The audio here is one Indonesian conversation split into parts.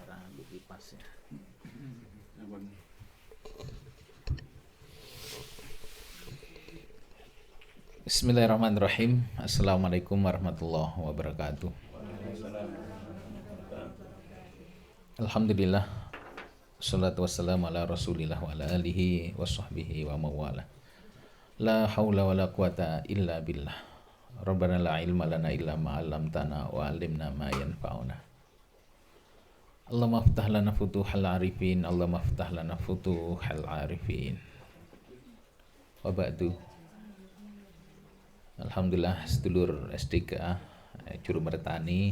cara ambil kipasnya. Bismillahirrahmanirrahim. Assalamualaikum warahmatullahi wabarakatuh. Alhamdulillah. Wassalatu wassalamu ala rasulillah wa ala alihi wa sahbihi wa mawala. La hawla wa la quwata illa billah. Rabbana la ilma lana illa ma'allamtana wa alimna ma yanfa'una. Allahumma aftah lana futuhal arifin. Allahumma aftah lana futuhal arifin. Wa ba'du. Alhamdulillah sedulur SDK Juru Mertani,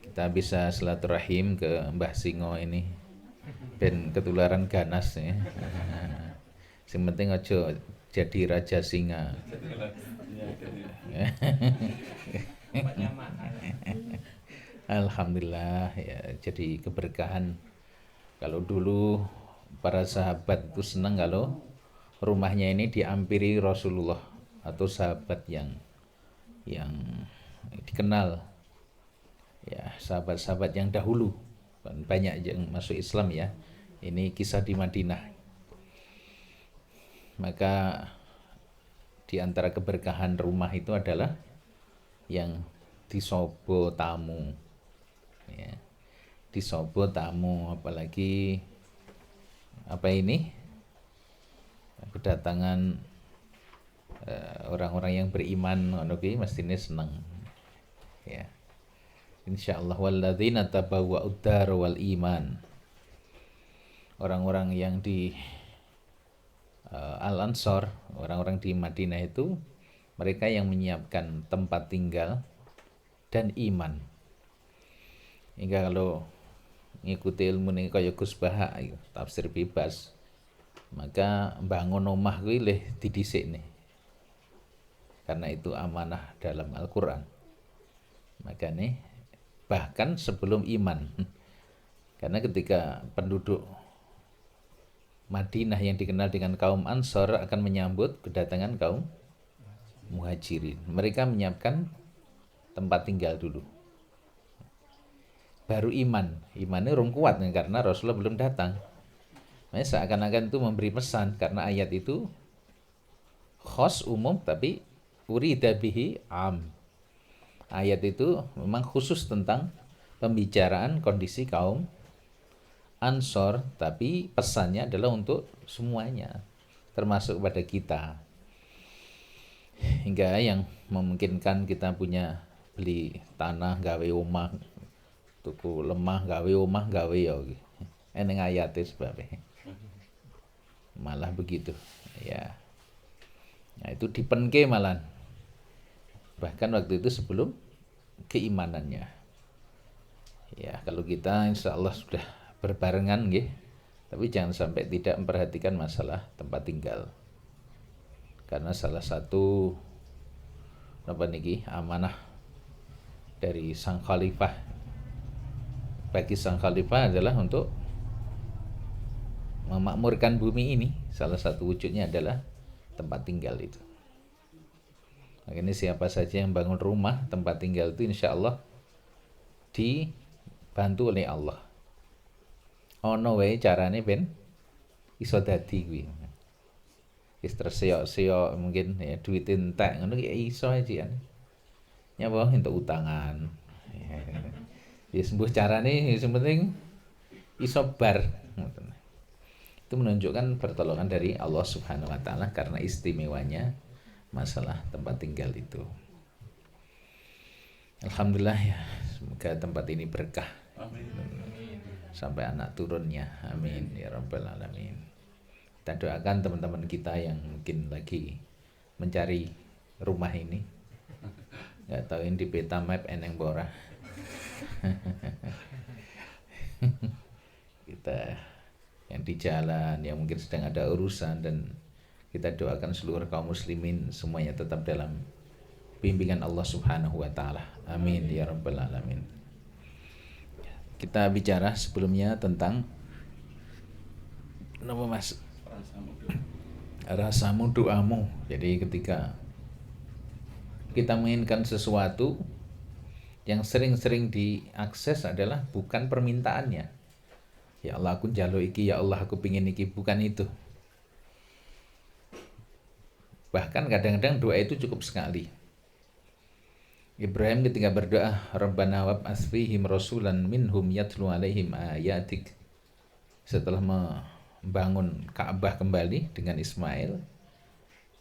kita bisa silaturahim ke Mbah Singo ini ben ketularan ganas ya. Yang penting aja jadi raja singa. Alhamdulillah ya, jadi keberkahan. Kalau dulu para sahabat itu senang kalau rumahnya ini diampiri Rasulullah atau sahabat yang dikenal ya, sahabat-sahabat yang dahulu. Banyak yang masuk Islam ya. Ini kisah di Madinah. Maka di antara keberkahan rumah itu adalah yang disobo tamu ya. Disobo tamu, apalagi apa ini kedatangan orang-orang yang beriman, mestinya senang ya. Insyaallah walladzina tabawwa'ud dar wal iman. Orang-orang yang di Al-Ansor, orang-orang di Madinah itu mereka yang menyiapkan tempat tinggal dan iman. Hingga kalau ngikuti ilmu ini kaya Gus Baha tafsir bebas, maka bangun omah kuwi leh didhisik nih. Karena itu amanah dalam Al-Qur'an. Maka nih bahkan sebelum iman. Karena ketika penduduk Madinah yang dikenal dengan kaum Ansor akan menyambut kedatangan kaum Muhajirin, mereka menyiapkan tempat tinggal dulu. Baru imannya rung kuat karena Rasulullah belum datang. Makanya seakan-akan itu memberi pesan, karena ayat itu khos umum tapi urida bihi am. Ayat itu memang khusus tentang pembicaraan kondisi kaum Ansor, tapi pesannya adalah untuk semuanya, termasuk pada kita. Hingga yang memungkinkan kita punya beli tanah gawe omah, tuku lemah gawe omah gawe ya. Eneng ayate sebabnya. Malah begitu ya. Nah, itu dipenke malan. Bahkan waktu itu sebelum keimanannya. Ya, kalau kita insya Allah sudah berbarengan nggih. Tapi jangan sampai tidak memperhatikan masalah tempat tinggal. Karena salah satu amanah dari sang khalifah bagi sang khalifah adalah untuk memakmurkan bumi ini. Salah satu wujudnya adalah tempat tinggal itu. Makanya siapa saja yang bangun rumah tempat tinggal itu insya Allah dibantu oleh Allah. Ono wae carane ben iso dadi kuwi. Wis terseok-seok mungkin ya duit entek ngono ki iso aja. Nyapa entuk utangan. Ya sembuh carane yang penting iso bar. Itu menunjukkan pertolongan dari Allah Subhanahu wa taala karena istimewanya masalah tempat tinggal itu. Alhamdulillah ya, semoga tempat ini berkah. Amin. Sampai anak turunnya. Amin ya rabbal alamin. Kita doakan teman-teman kita yang mungkin lagi mencari rumah ini. Enggak tahu ini di peta map eneng bora. Kita yang di jalan, yang mungkin sedang ada urusan, dan kita doakan seluruh kaum muslimin semuanya tetap dalam bimbingan Allah Subhanahu wa taala. Amin ya rabbal alamin. Kita bicara sebelumnya tentang apa Mas? Rasamu doamu. Jadi ketika kita menginginkan sesuatu, Yang sering-sering diakses adalah bukan permintaannya. Ya Allah aku njaluk iki, ya Allah aku pingin iki, bukan itu. Bahkan kadang-kadang doa itu cukup sekali. Ibrahim ketika berdoa, Rabbana wab'ats fihim rasulan minhum yatlu alaihim ayatik. Setelah membangun Ka'bah kembali dengan Ismail,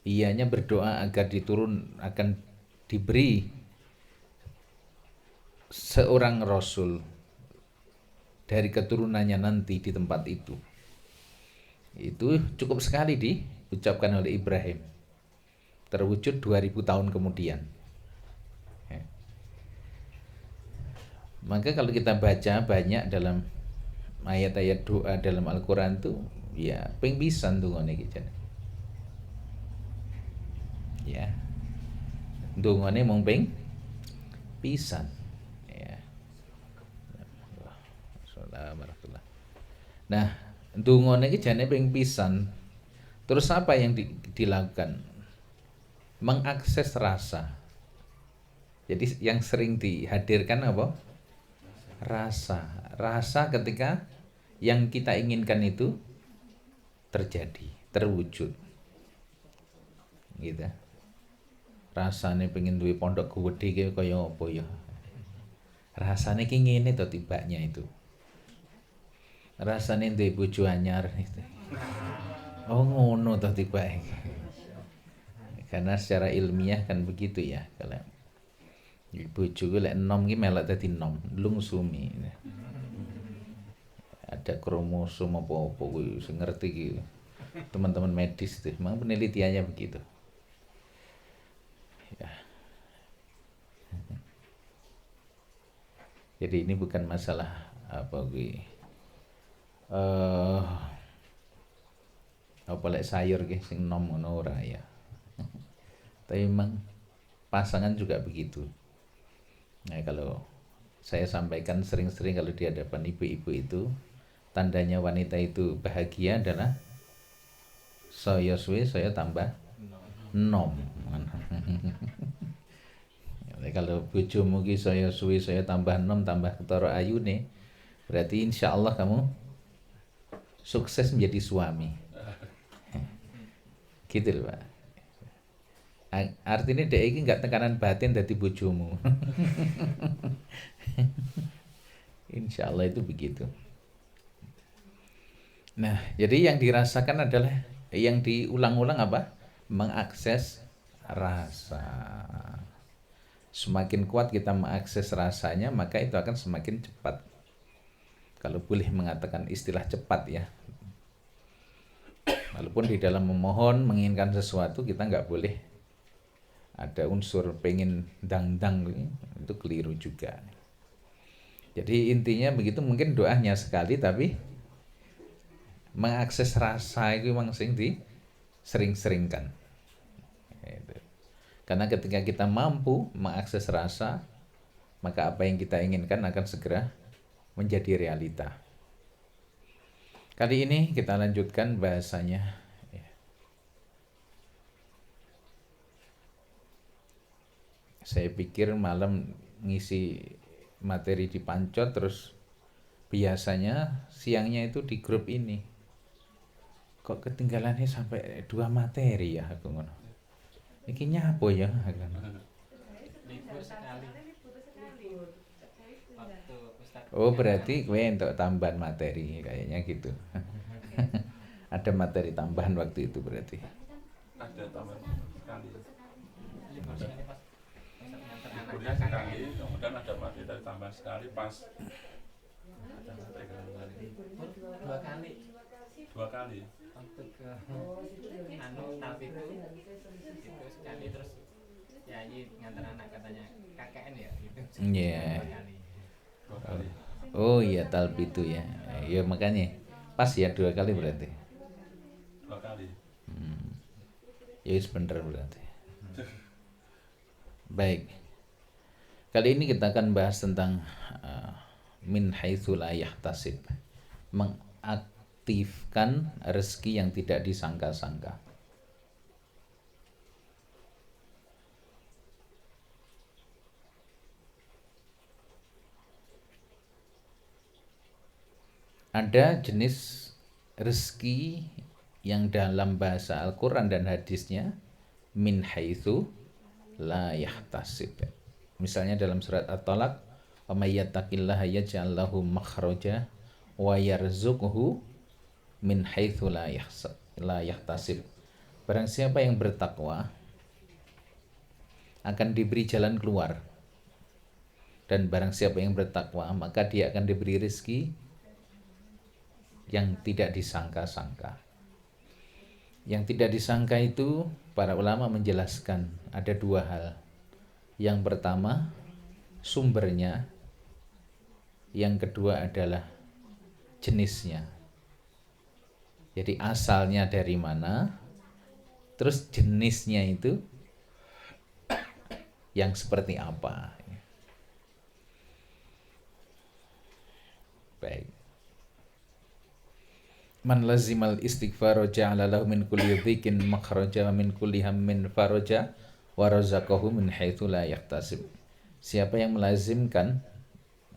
ianya berdoa agar akan diberi seorang rasul dari keturunannya nanti di tempat itu. Itu cukup sekali diucapkan oleh Ibrahim. Terwujud 2000 tahun kemudian. Ya. Maka kalau kita baca banyak dalam ayat-ayat doa dalam Al-Quran itu, ya ping pisan dungane iki jan. Ya. Dungane mung ping pisan. Ya. Assalamualaikum. Nah, dungane iki jane ping pisan. Terus apa yang dilakukan? Mengakses rasa. Jadi yang sering dihadirkan apa? Rasa ketika yang kita inginkan itu terjadi, terwujud. Gitu. Rasane pengen duwe pondok gede ki kaya apa ya? Rasane ki ngene to tibaknya itu. Rasane duwe bojo anyar itu. Oh ngono to tibake. Karena secara ilmiah kan begitu ya, kalau bojo ku lek enom ki melok dadi enom, lungsumi. Ada kromosom apa-apa kuwi sing ngerti ki teman-teman medis tuh, memang penelitiannya begitu. Ya. Jadi ini bukan masalah apa kuwi apa lek sayur ki sing enom ngono ora ya. Tapi memang pasangan juga begitu. Nah, kalau saya sampaikan sering-sering kalau di hadapan ibu-ibu itu, tandanya wanita itu bahagia adalah saya suwe saya tambah nom. Kalau bojomu ki saya suwe saya tambah nom, tambah ketara ayune, berarti insya Allah kamu sukses menjadi suami. Gitu loh Pak. Artinya dek iki nggak tekanan batin dari bojomu. Insya Allah itu begitu. Nah, jadi yang dirasakan adalah yang diulang-ulang apa? Mengakses rasa. Semakin kuat kita mengakses rasanya, maka itu akan semakin cepat. Kalau boleh mengatakan istilah cepat ya. Walaupun di dalam memohon, menginginkan sesuatu, kita nggak boleh ada unsur pengen dang-dang, itu keliru juga. Jadi intinya begitu, mungkin doanya sekali tapi mengakses rasa itu memang sering-seringkan. Karena ketika kita mampu mengakses rasa, maka apa yang kita inginkan akan segera menjadi realita. Kali ini kita lanjutkan bahasanya. Saya pikir malam ngisi materi di Pancot, terus biasanya siangnya itu di grup ini. Kok ketinggalannya sampai 2 materi ya aku ngono. Iki nyapo ya? Oh berarti gue untuk tambahan materi kayaknya gitu. Ada materi tambahan waktu itu berarti. Ada tambahan sekali. Kuliah sekali, kemudian ada materi tambahan sekali pas ada materi kembali. Dua kali. Waktu ke tapi itu sekali terus nyanyi ngantar anak katanya KKN ya gitu. Iya. Dua kali. Oh iya talbi itu ya. Ya makanya pas ya 2 kali berarti. 2 kali. Ya bener berarti. Baik. Kali ini kita akan bahas tentang min haitsu la yahtasib. Mengaktifkan rezeki yang tidak disangka-sangka. ada jenis rezeki yang dalam bahasa Al-Quran dan hadisnya min haitsu la yahtasib. Misalnya dalam surat At-Talaq, wa may yattaqillaha yaj'al lahu makhraja wa yarzuqhu min haitsu la yahtasib. Barang siapa yang bertakwa akan diberi jalan keluar, dan barang siapa yang bertakwa maka dia akan diberi rezeki yang tidak disangka-sangka. Yang tidak disangka itu para ulama menjelaskan ada dua hal. Yang pertama sumbernya, yang kedua adalah jenisnya. Jadi asalnya dari mana, terus jenisnya itu yang seperti apa. Baik. Man lazimal istighfara ja'ala lahu min kulli dhikin makhraja wa min kulli hammin faraja wa razaqahu min haitsu la yahtasib. Siapa yang melazimkan,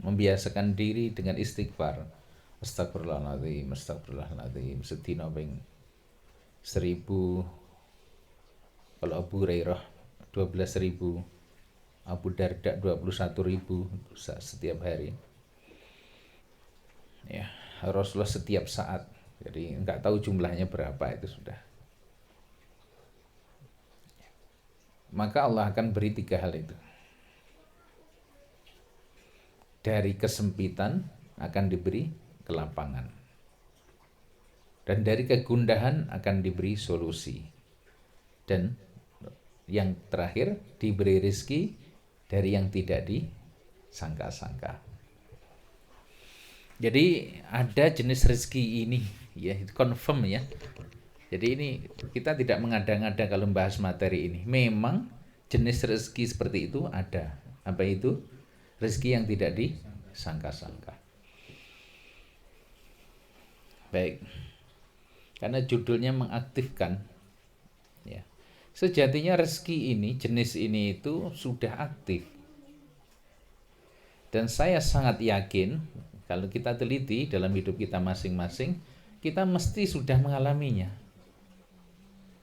membiasakan diri dengan istighfar, astagfirullahaladzim, astagfirullahaladzim, sedina ping 1000, kalau Abu Hurairah 12.000, Abu Darda 21.000 setiap hari. Ya, Rasulullah setiap saat. Jadi enggak tahu jumlahnya berapa, itu sudah. Maka Allah akan beri 3 hal itu. Dari kesempitan akan diberi kelapangan. Dan dari kegundahan akan diberi solusi. Dan yang terakhir diberi rezeki dari yang tidak disangka-sangka. Jadi ada jenis rezeki ini, ya, confirm ya. Jadi ini kita tidak mengada-ngada kalau membahas materi ini. Memang jenis rezeki seperti itu ada. Apa itu? Rezeki yang tidak disangka-sangka. Baik. Karena judulnya mengaktifkan, ya. Sejatinya rezeki ini, jenis ini itu sudah aktif. Dan saya sangat yakin kalau kita teliti dalam hidup kita masing-masing, kita mesti sudah mengalaminya.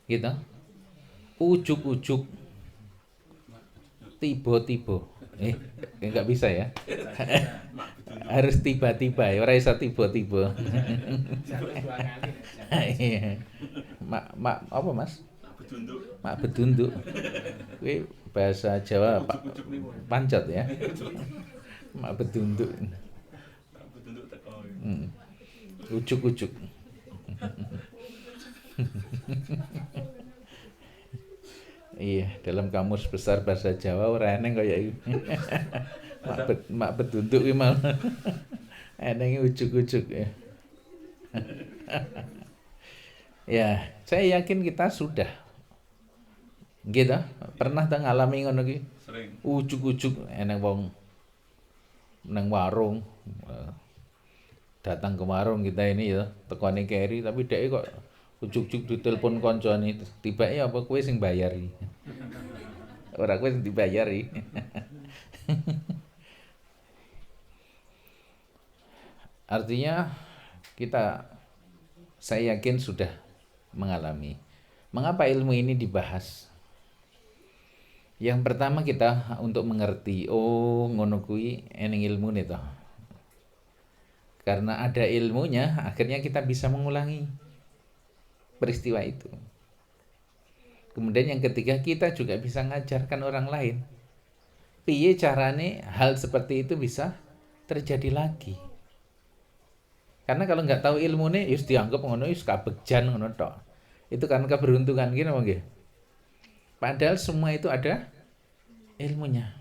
Gitu. Ujuk-ujuk, tiba-tiba. Enggak bisa ya. Harus tiba-tiba ya, ora iso tiba-tiba. Apa Mas? Mak betunduk. Kuwi bahasa Jawa Pak pancot ya. Mak betunduk. Ujuk-ujuk. Iya, dalam kamus besar bahasa Jawa ora eneng kaya iki. Mak betunduk iki mal. Enenge ujuk-ujuk ya. Ya, saya yakin kita sudah. Gitu, pernah tak ngalami ngono ki? Sering. Ujuk-ujuk eneng wong nang warung. Datang ke warung kita ini ya, tekone keri tapi dhek kok ujuk-ujuk ditelepon koncone, tibake apa kowe sing bayari. Ora kowe sing dibayari. Artinya saya yakin sudah mengalami. Mengapa ilmu ini dibahas? Yang pertama kita untuk mengerti, oh ngono kuwi eneng ilmune toh. Karena ada ilmunya, akhirnya kita bisa mengulangi peristiwa itu. Kemudian yang ketiga, kita juga bisa ngajarkan orang lain. Piye carane hal seperti itu bisa terjadi lagi. Karena kalau nggak tahu ilmunya, yus dianggap ngono, yus kabegjan ngono tok. Itu karena keberuntungan gini mungkin. Padahal semua itu ada ilmunya.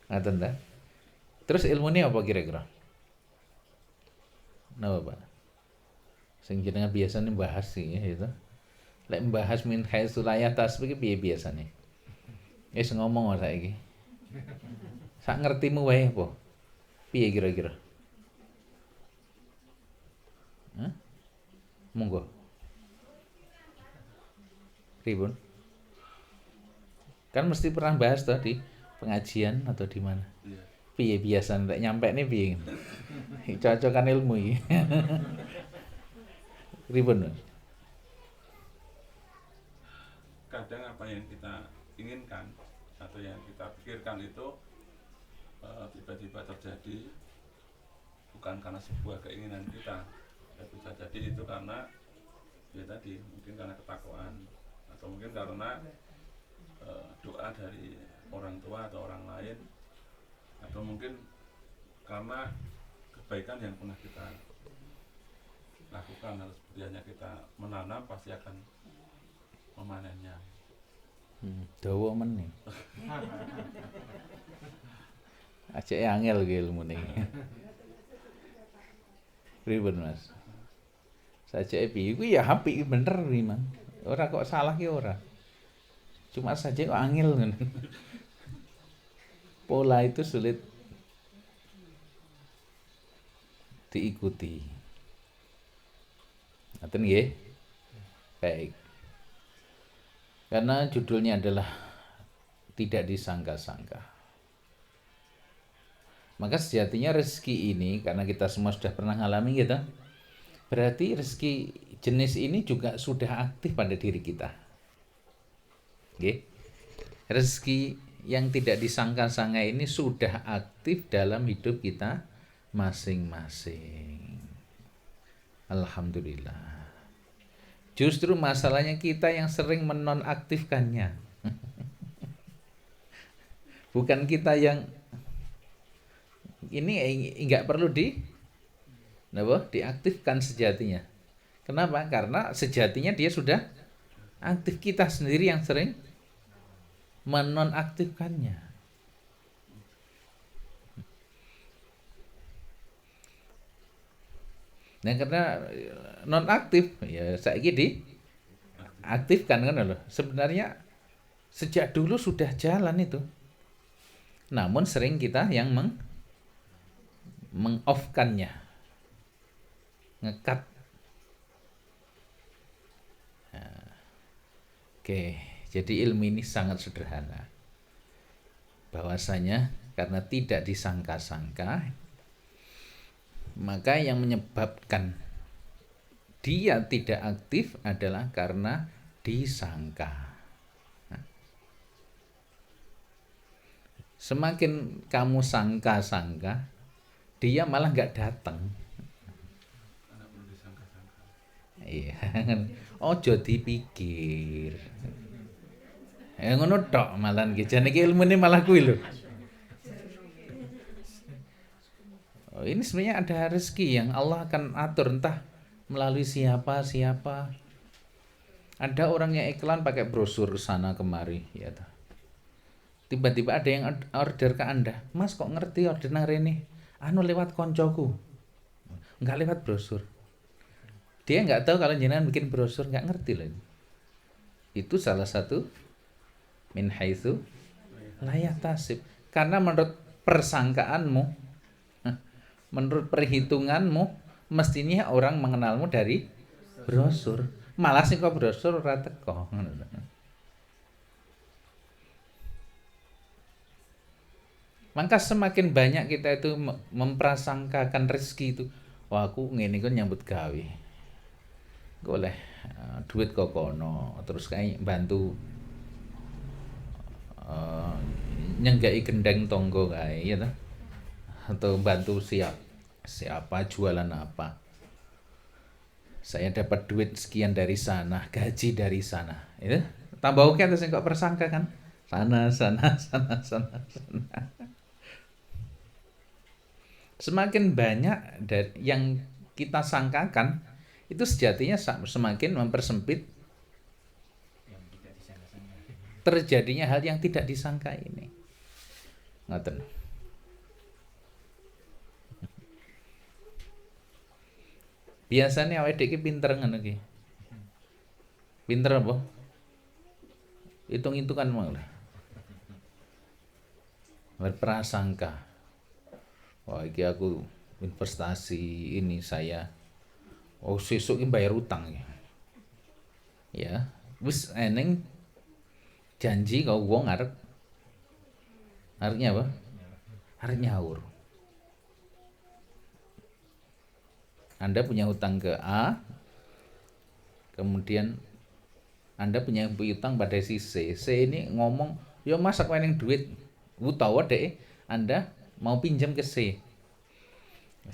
Ngaten ta? Terus ilmunya apa kira-kira? Napa Pak? Sing jenengan biasanya bahas sih ya itu. Lek membahas min haitsu la yahtasib iki piye biasane? Wis ngomong saiki. Sak ngertimu wae apa? Piye kira-kira? Hah? Monggo. Ribun. Kan mesti pernah bahas tadi pengajian atau di mana? Iya. piye biasa nek nyampe nih piye. Cocokan ilmu iki. Pripun? Kadang apa yang kita inginkan atau yang kita pikirkan itu tiba-tiba terjadi bukan karena sebuah keinginan kita, ya bisa jadi itu karena ya tadi mungkin karena ketakwaan atau mungkin karena doa dari orang tua atau orang lain, atau mungkin karena kebaikan yang pernah kita lakukan, harus seperti hanya kita menanam pasti akan memanennya. Dawa meneh. Acek angel ki ilmune. Pripun Mas? Sajake piye kuwi ya apik bener memang. Ora kok salah ki ora. Cuma saja kok angel ngono. Pola itu sulit diikuti. Ngaten nggih? Baik. Karena judulnya adalah tidak disangka-sangka. Maka sejatinya rezeki ini, karena kita semua sudah pernah ngalami gitu, berarti rezeki jenis ini juga sudah aktif pada diri kita. Oke? Rezeki yang tidak disangka-sangka ini sudah aktif dalam hidup kita masing-masing. Alhamdulillah. Justru masalahnya kita yang sering menonaktifkannya. Bukan kita yang ini enggak perlu diaktifkan sejatinya. Kenapa? Karena sejatinya dia sudah aktif, kita sendiri yang sering menonaktifkannya. Nah, karena nonaktif ya saiki diaktifkan kan loh. Sebenarnya sejak dulu sudah jalan itu. Namun sering kita yang meng-off-kannya. Ngekat. Nah, oke, jadi ilmu ini sangat sederhana. Bahwasanya karena tidak disangka-sangka, maka yang menyebabkan dia tidak aktif adalah karena disangka. Nah, semakin kamu sangka-sangka, dia malah nggak datang. Karena perlu disangka-sangka. Iya, ojo dipikir. Ngono tok malah iki. Jane iki ilmune malah kuwi lho. Oh, ini sebenarnya ada rezeki yang Allah akan atur entah melalui siapa. Ada orang yang iklan pakai brosur sana kemari, ya toh. Tiba-tiba ada yang order ke Anda, Mas kok ngerti order nang rene? Anu lewat koncoku. Enggak lewat brosur. Dia enggak tahu kalau jenengan bikin brosur, enggak ngerti loh. Itu salah satu min haitsu la yahtasib. Karena menurut persangkaanmu, menurut perhitunganmu, mestinya orang mengenalmu dari brosur. Malah sing kok brosur ora teko. Maka semakin banyak kita itu memprasangkakan rezeki itu. Wah, aku ngene kok nyambut gawe. Goleh duit kok kono, terus kayak bantu nyenggai gendeng tonggo kae ya toh. Atau bantu siapa jualan apa, saya dapat duit sekian dari sana, gaji dari sana, itu tambah oke terus kok persangka kan sana. Semakin banyak dari yang kita sangkakan itu sejatinya semakin mempersempit yang tidak disangka-sangka. terjadinya hal yang tidak disangka ini. Ngoten. Biasanya awake dhewe pinter ngono iki. Pinter apa? Hitung-hitungan malah. Berprasangka. Wah, iki aku investasi ini saya. Oh, sesuk iki bayar utang ya. Ya, wis eneng janji kau wong arepnya apa? arep nyaur. Anda punya hutang ke A, kemudian Anda punya hutang pada si C. C ini ngomong, yo mas aku yang duit. Utawa deh, Anda mau pinjam ke C.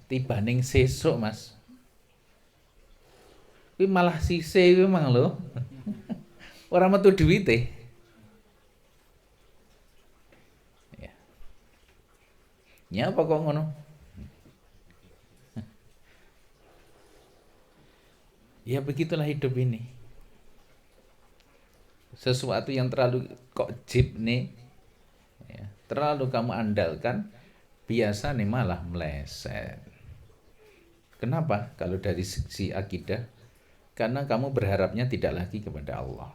Tiba ning sesuk mas. Tapi malah si C itu memang loh. Orang metu duwite. Ya. Nyapa kok ngono? Ya begitulah hidup ini. Sesuatu yang terlalu kok jip nih, ya, terlalu kamu andalkan, biasa nih malah meleset. Kenapa? Kalau dari sisi akidah, karena kamu berharapnya tidak lagi kepada Allah.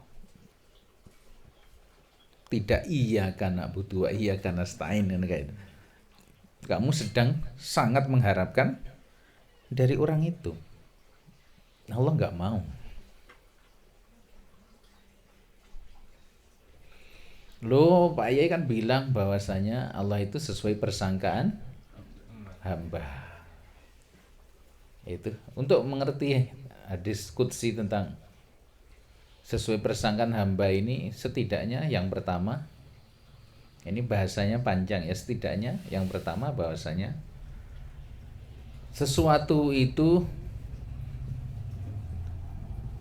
Tidak iya karena butuh, iya karena stain, kayak itu. Kamu sedang sangat mengharapkan dari orang itu. Allah nggak mau. Loh, Pak Yai kan bilang bahwasanya Allah itu sesuai persangkaan hamba. Itu untuk mengerti hadis qudsi tentang sesuai persangkaan hamba ini, setidaknya yang pertama, ini bahasanya panjang ya, setidaknya yang pertama bahwasanya sesuatu itu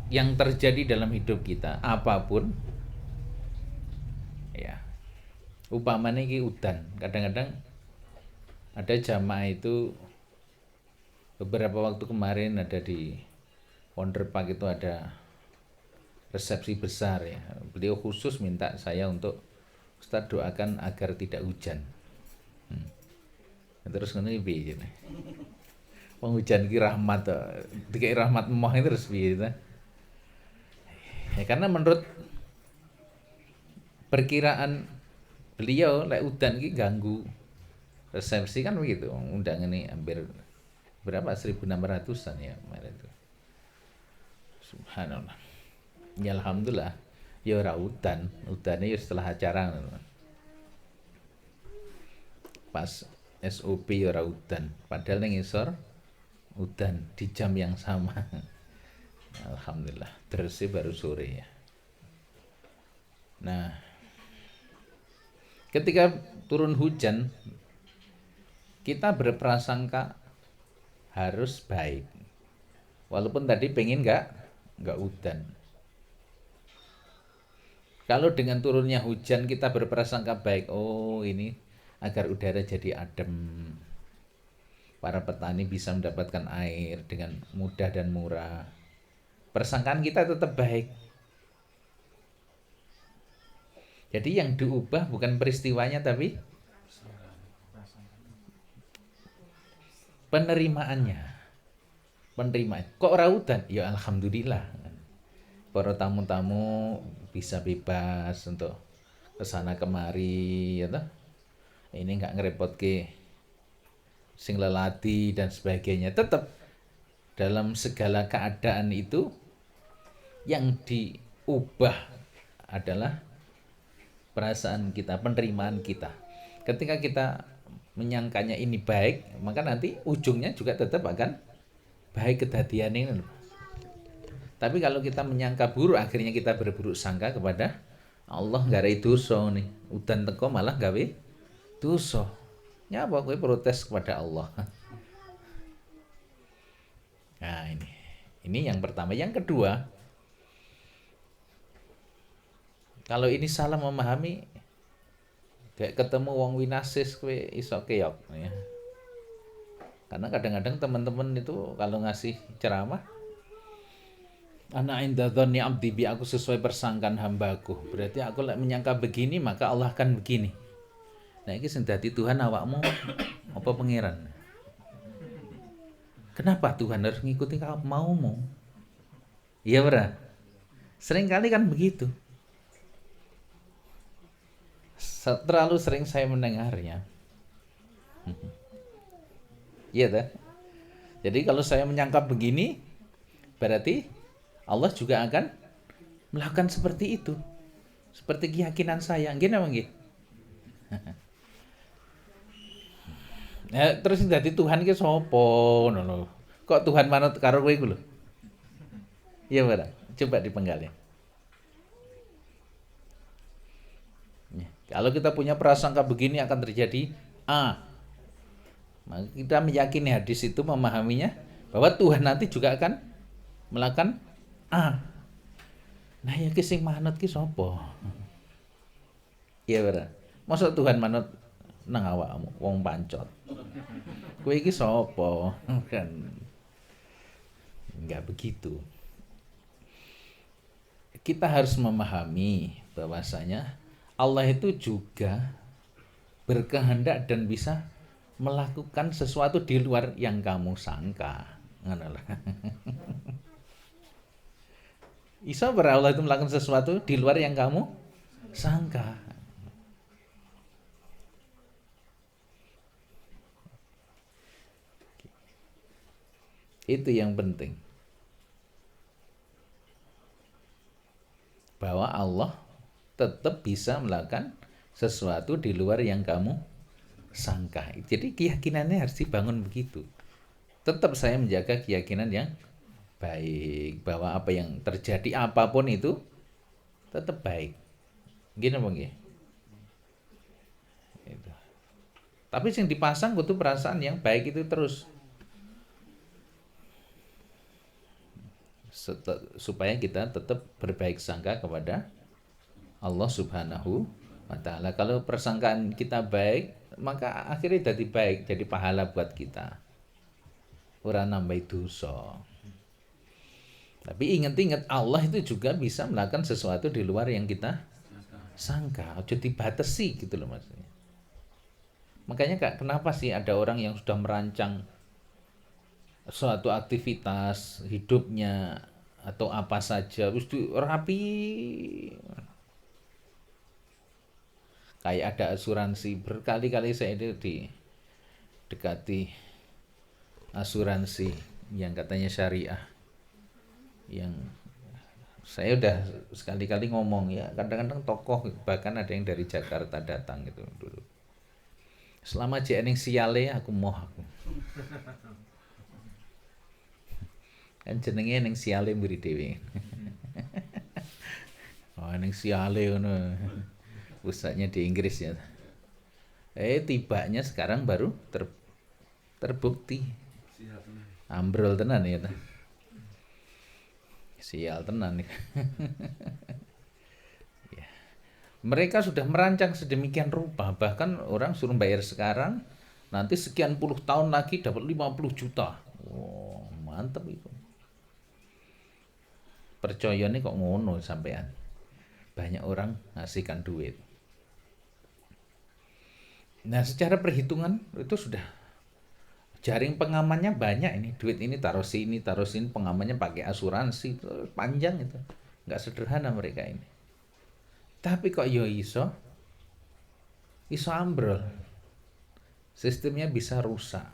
yang terjadi dalam hidup kita, apapun ya, umpamanya ini udan, kadang-kadang ada jamaah itu beberapa waktu kemarin ada di Wonderpark itu ada resepsi besar ya, beliau khusus minta saya untuk Ustaz doakan agar tidak hujan. Terus ngene piye jane? Wong hujan ki rahmat, dikai rahmat moh terus piye ta? Ya karena menurut perkiraan beliau lek udan ki ganggu resepsi kan begitu. Undangan ini hampir berapa 1.600-an ya kemarin itu. Subhanallah. Ya alhamdulillah ya ora udan, udane ya setelah acara. Pas SOP ya ora udan, padahal ning isor udan di jam yang sama. Alhamdulillah, terus baru sore ya. Nah, ketika turun hujan, kita berprasangka harus baik. Walaupun tadi pengen nggak udan. Kalau dengan turunnya hujan kita berprasangka baik, oh ini agar udara jadi adem. Para petani bisa mendapatkan air dengan mudah dan murah. Persangkaan kita tetap baik. Jadi yang diubah bukan peristiwanya tapi penerimaannya. Penerimaan. Kok raudan? Ya alhamdulillah. Para tamu-tamu bisa bebas untuk kesana kemari, ya toh. Ini nggak ngerepotke sing lelati dan sebagainya. Tetap dalam segala keadaan itu yang diubah adalah perasaan kita, penerimaan kita. Ketika kita menyangkanya ini baik, maka nanti ujungnya juga tetap akan baik kedadian ini. Tapi kalau kita menyangka buruk, akhirnya kita berburuk sangka kepada Allah, nggak ada dosa nih. Udan teko malah gawe dosa. Nyapa kowe protes kepada Allah. Nah ini yang pertama. Yang kedua, kalau ini salah memahami, kayak ketemu wong winasis kowe iso keok ya. Karena kadang-kadang teman-teman itu kalau ngasih ceramah, ana inda dzanni abdi bi, aku sesuai persangkaan hambaku. Berarti aku lek menyangka begini maka Allah akan begini. Nah iki sing dadi Tuhan awakmu apa pangeran? Kenapa Tuhan harus ngikuti maumu? Iya benar. Sering kali kan begitu. Terlalu sering saya mendengarnya. Iya dah. Jadi kalau saya menyangka begini, berarti Allah juga akan melakukan seperti itu. Seperti keyakinan saya. Gini apa nggih? Ya, terus sing dadi Tuhan ki sapa ngono lho. Kok Tuhan manut karo kowe iku lho. Iya ora? Coba dipenggal ya. Kalau kita punya prasangka begini akan terjadi A. Maka kita meyakini hadis itu, memahaminya bahwa Tuhan nanti juga akan melakukan A. Nah ya ki sing manut ki sapa? Iya ora? Masa Tuhan manut nang awakmu wong pancot. Kowe iki sapa? Kan enggak begitu. Kita harus memahami bahwasanya Allah itu juga berkehendak dan bisa melakukan sesuatu di luar yang kamu sangka. Ngono lho. Isa Allah itu melakukan sesuatu di luar yang kamu sangka. Itu yang penting. Bahwa Allah tetap bisa melakukan sesuatu di luar yang kamu sangka. Jadi keyakinannya harus dibangun begitu. Tetap saya menjaga keyakinan yang baik, bahwa apa yang terjadi apapun itu tetap baik. Gini apa nggih? Itu. Tapi yang dipasang kudu perasaan yang baik itu terus. Supaya kita tetap berbaik sangka kepada Allah Subhanahu wa Ta'ala. Kalau persangkaan kita baik, maka akhirnya jadi baik, jadi pahala buat kita. Ora nambah dosa. Tapi ingat-ingat Allah itu juga bisa melakukan sesuatu di luar yang kita sangka. Ojo dibatasi gitu loh maksudnya. Makanya Kak, kenapa sih ada orang yang sudah merancang suatu aktivitas hidupnya atau apa saja wis rapi, kayak ada asuransi. Berkali-kali saya didekati asuransi yang katanya syariah, yang saya udah sekali-kali ngomong ya, kadang-kadang tokoh bahkan ada yang dari Jakarta datang gitu dulu. Selama jek ning siale aku moh aku. Kan jenenge ning siale mburi dhewe. Oh ning siale ngono. Pusatnya di Inggris ya. Tibanya sekarang baru terbukti. Ambrol tenan ya. Sial tenan ya. Mereka sudah merancang sedemikian rupa, bahkan orang suruh bayar sekarang, nanti sekian puluh tahun lagi dapat 50 juta. Wow, mantep itu. Percaya nih kok ngono sampean. Banyak orang ngasihkan duit. Nah, secara perhitungan itu sudah jaring pengamannya banyak ini. Duit ini taruh sini, pengamannya pakai asuransi, itu panjang itu. Enggak sederhana mereka ini. Tapi kok yo iso ambrol. Sistemnya bisa rusak.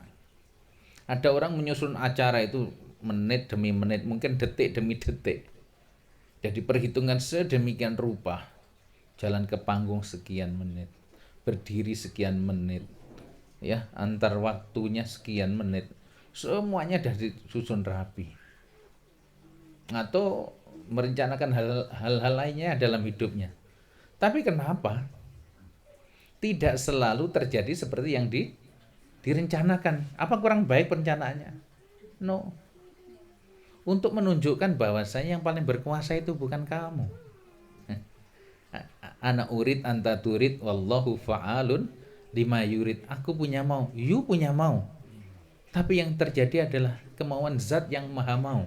Ada orang menyusun acara itu menit demi menit, mungkin detik demi detik. Jadi perhitungan sedemikian rupa. Jalan ke panggung sekian menit, berdiri sekian menit, ya, antar waktunya sekian menit. Semuanya sudah disusun rapi. Atau merencanakan hal-hal lainnya dalam hidupnya. Tapi kenapa tidak selalu terjadi seperti yang direncanakan? Apa kurang baik perencanaannya? No. Untuk menunjukkan bahwasanya yang paling berkuasa itu bukan kamu. Ana urid anta turid wallahu fa'alun lima yurid. Aku punya mau, you punya mau. Tapi yang terjadi adalah kemauan zat yang maha mau,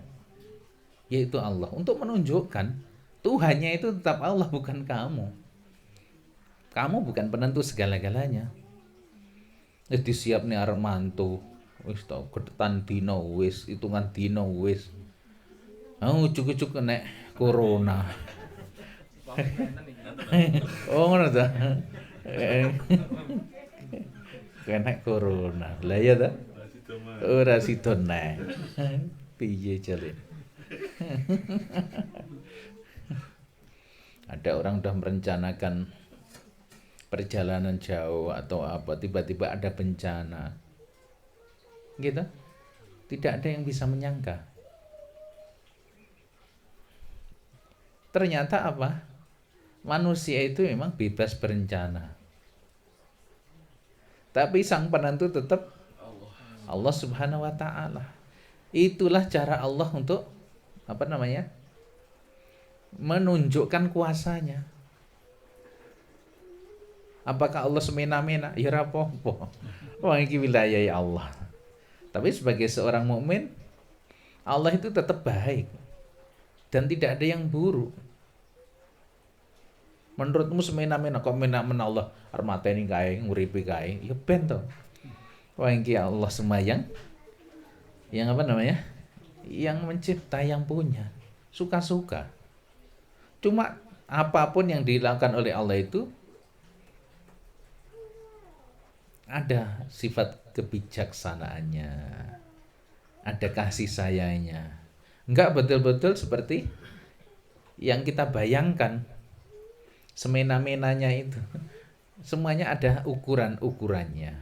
yaitu Allah. Untuk menunjukkan Tuhannya itu tetap Allah, bukan kamu. Kamu bukan penentu segala-galanya. Jadi siap nih arep mantu, wis tau kedetan dino wis, hitungan dino wis. Ujuk-ujuk kena corona. Oh ngono ta. Kena corona. Lah ya ta? Ora sida nek. Piye jale. Ada orang udah merencanakan perjalanan jauh atau apa, tiba-tiba ada bencana. Gitu. Tidak ada yang bisa menyangka. Ternyata apa? Manusia itu memang bebas berencana. Tapi sang penentu tetap Allah Subhanahu wa taala. Itulah cara Allah untuk apa namanya? Menunjukkan kuasanya. Apakah Allah semena-mena? Ya ora apa-apa. Wong iki wilayah Allah. Tapi sebagai seorang mukmin, Allah itu tetap baik dan tidak ada yang buruk. Menurutmu semena-mena kok mena-mena Allah arep mateni kae, nguripi kae, ya ben to. Wong iki Allah semayang yang apa namanya? Yang mencipta, yang punya, suka-suka. Cuma apapun yang dilakukan oleh Allah itu ada sifat kebijaksanaannya, ada kasih sayangnya. Enggak betul-betul seperti yang kita bayangkan, semena-menanya itu. Semuanya ada ukuran-ukurannya.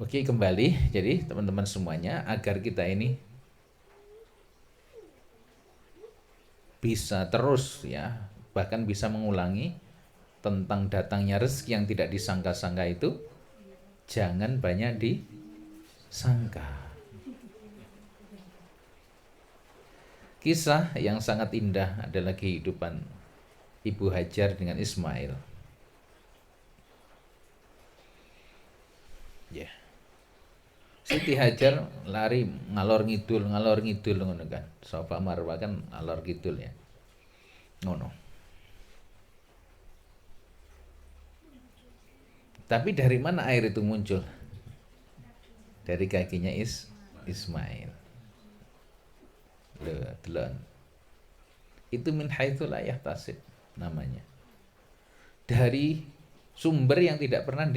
Oke, kembali. Jadi teman-teman semuanya, agar kita ini bisa terus ya, bahkan bisa mengulangi tentang datangnya rezeki yang tidak disangka-sangka itu, jangan banyak disangka. Kisah yang sangat indah adalah kehidupan Ibu Hajar dengan Ismail. Ya. Siti Hajar lari ngalor ngidul ngono kan. Safa Marwa kan ngalor ngidul ya. Ngono. Tapi dari mana air itu muncul? Dari kakinya Ismail. Delon. Itu min haitsu la yahtasib namanya. Dari sumber yang tidak pernah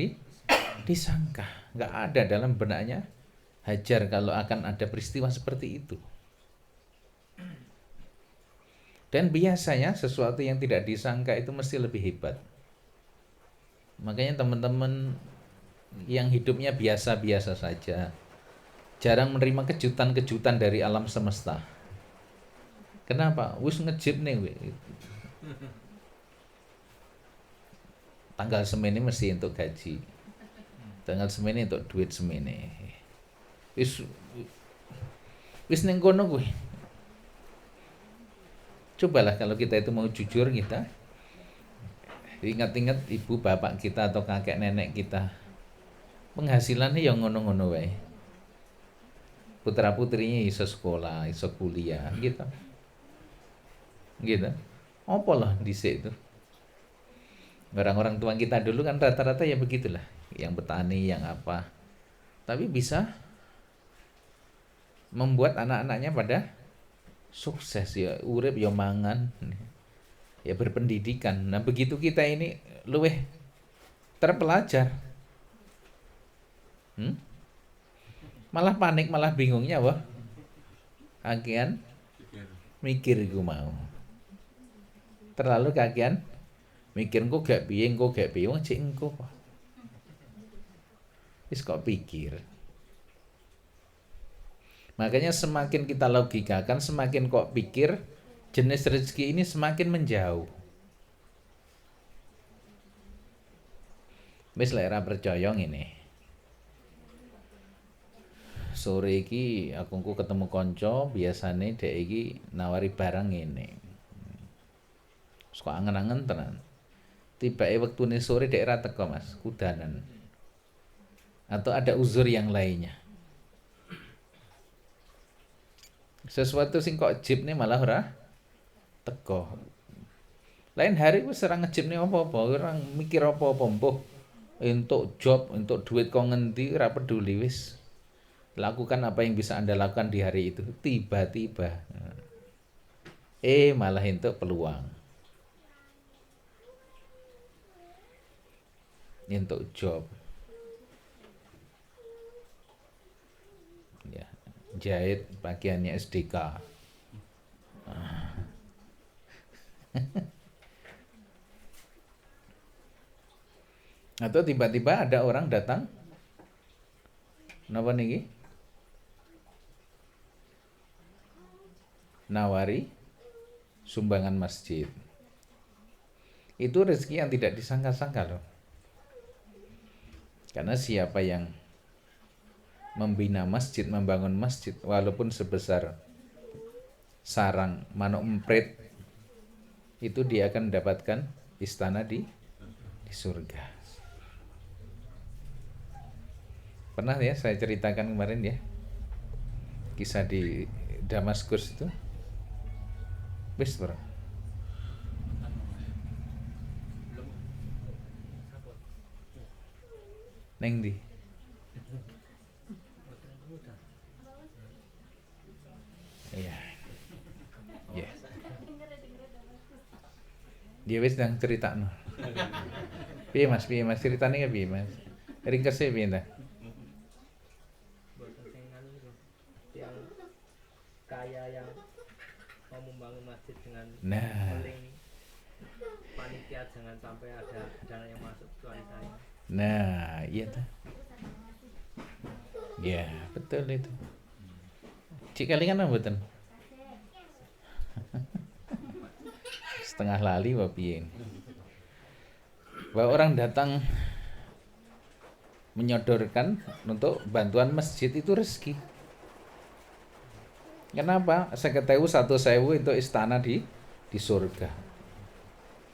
disangka. Enggak ada dalam benaknya Hajar kalau akan ada peristiwa seperti itu. Dan biasanya sesuatu yang tidak disangka itu mesti lebih hebat. Makanya teman-teman yang hidupnya biasa-biasa saja, jarang menerima kejutan-kejutan dari alam semesta. Kenapa? Wis ngejip nih. Tanggal semene mesti untuk gaji. Tanggal semene untuk duit semene. Wis ning kono kuwi. Cobalah kalau kita itu mau jujur, kita ingat-ingat ibu bapak kita atau kakek nenek kita, penghasilannya yang ngono-ngono wae. Putra putrinya iso sekolah, iso kuliah gitu. Gitu. Apa lah dhisik itu. Orang-orang tua kita dulu kan rata-rata ya begitulah, yang petani, yang apa. Tapi bisa membuat anak-anaknya pada sukses ya, urip ya mangan. Ya berpendidikan. Nah begitu kita ini luweh terpelajar, malah panik, malah bingungnya wah, kakean mikir iku mau, terlalu kakean mikir engko gak piye wong cek engko kok wis kok pikir. Makanya semakin kita logikakan, semakin kok pikir, jenis rezeki ini semakin menjauh. Wis lek ora percaya ngene. Sore iki aku ketemu kanca, biasane dhek iki nawari barang ngene. Terus kok angen-angen tenan. Tibake wektune sore dhek ora teko, Mas, kudanan. Atau ada uzur yang lainnya. Sesuatu sing kok jipne malah ora teko. Lain hari wis ora ngejipne apa-apa, ora mikir apa-apa, mbuh entuk job, entuk duit kok ngendi ora peduli, wis lakukan apa yang bisa Anda lakukan di hari itu. Tiba-tiba malah entuk peluang, entuk job ya, jahit pakaiannya SDK. Atau tiba-tiba ada orang datang Napa niki? Nawari sumbangan masjid. Itu rezeki yang tidak disangka-sangka loh. Karena siapa yang membina masjid, membangun masjid, walaupun sebesar sarang manuk emprit, itu dia akan mendapatkan istana di surga. Pernah ya saya ceritakan kemarin ya, kisah di Damaskus itu. Wis, bro. Neng di. Iya. Iya. Dia wis nang critakno. Piye Mas? Ceritane piye Mas? Ringkese piye ta? Boten sing anu lho. Yang kaya yang mau membangun masjid dengan Nah. paling panitia jangan sampai ada dana yang masuk kecuali saya. Nah, iya tuh. Ya, betul itu. Cik kalingan apa mboten? Setengah lali apa piye? Bahwa orang datang menyodorkan untuk bantuan masjid itu rezeki. Kenapa? 50.000 1.000 untuk istana di surga.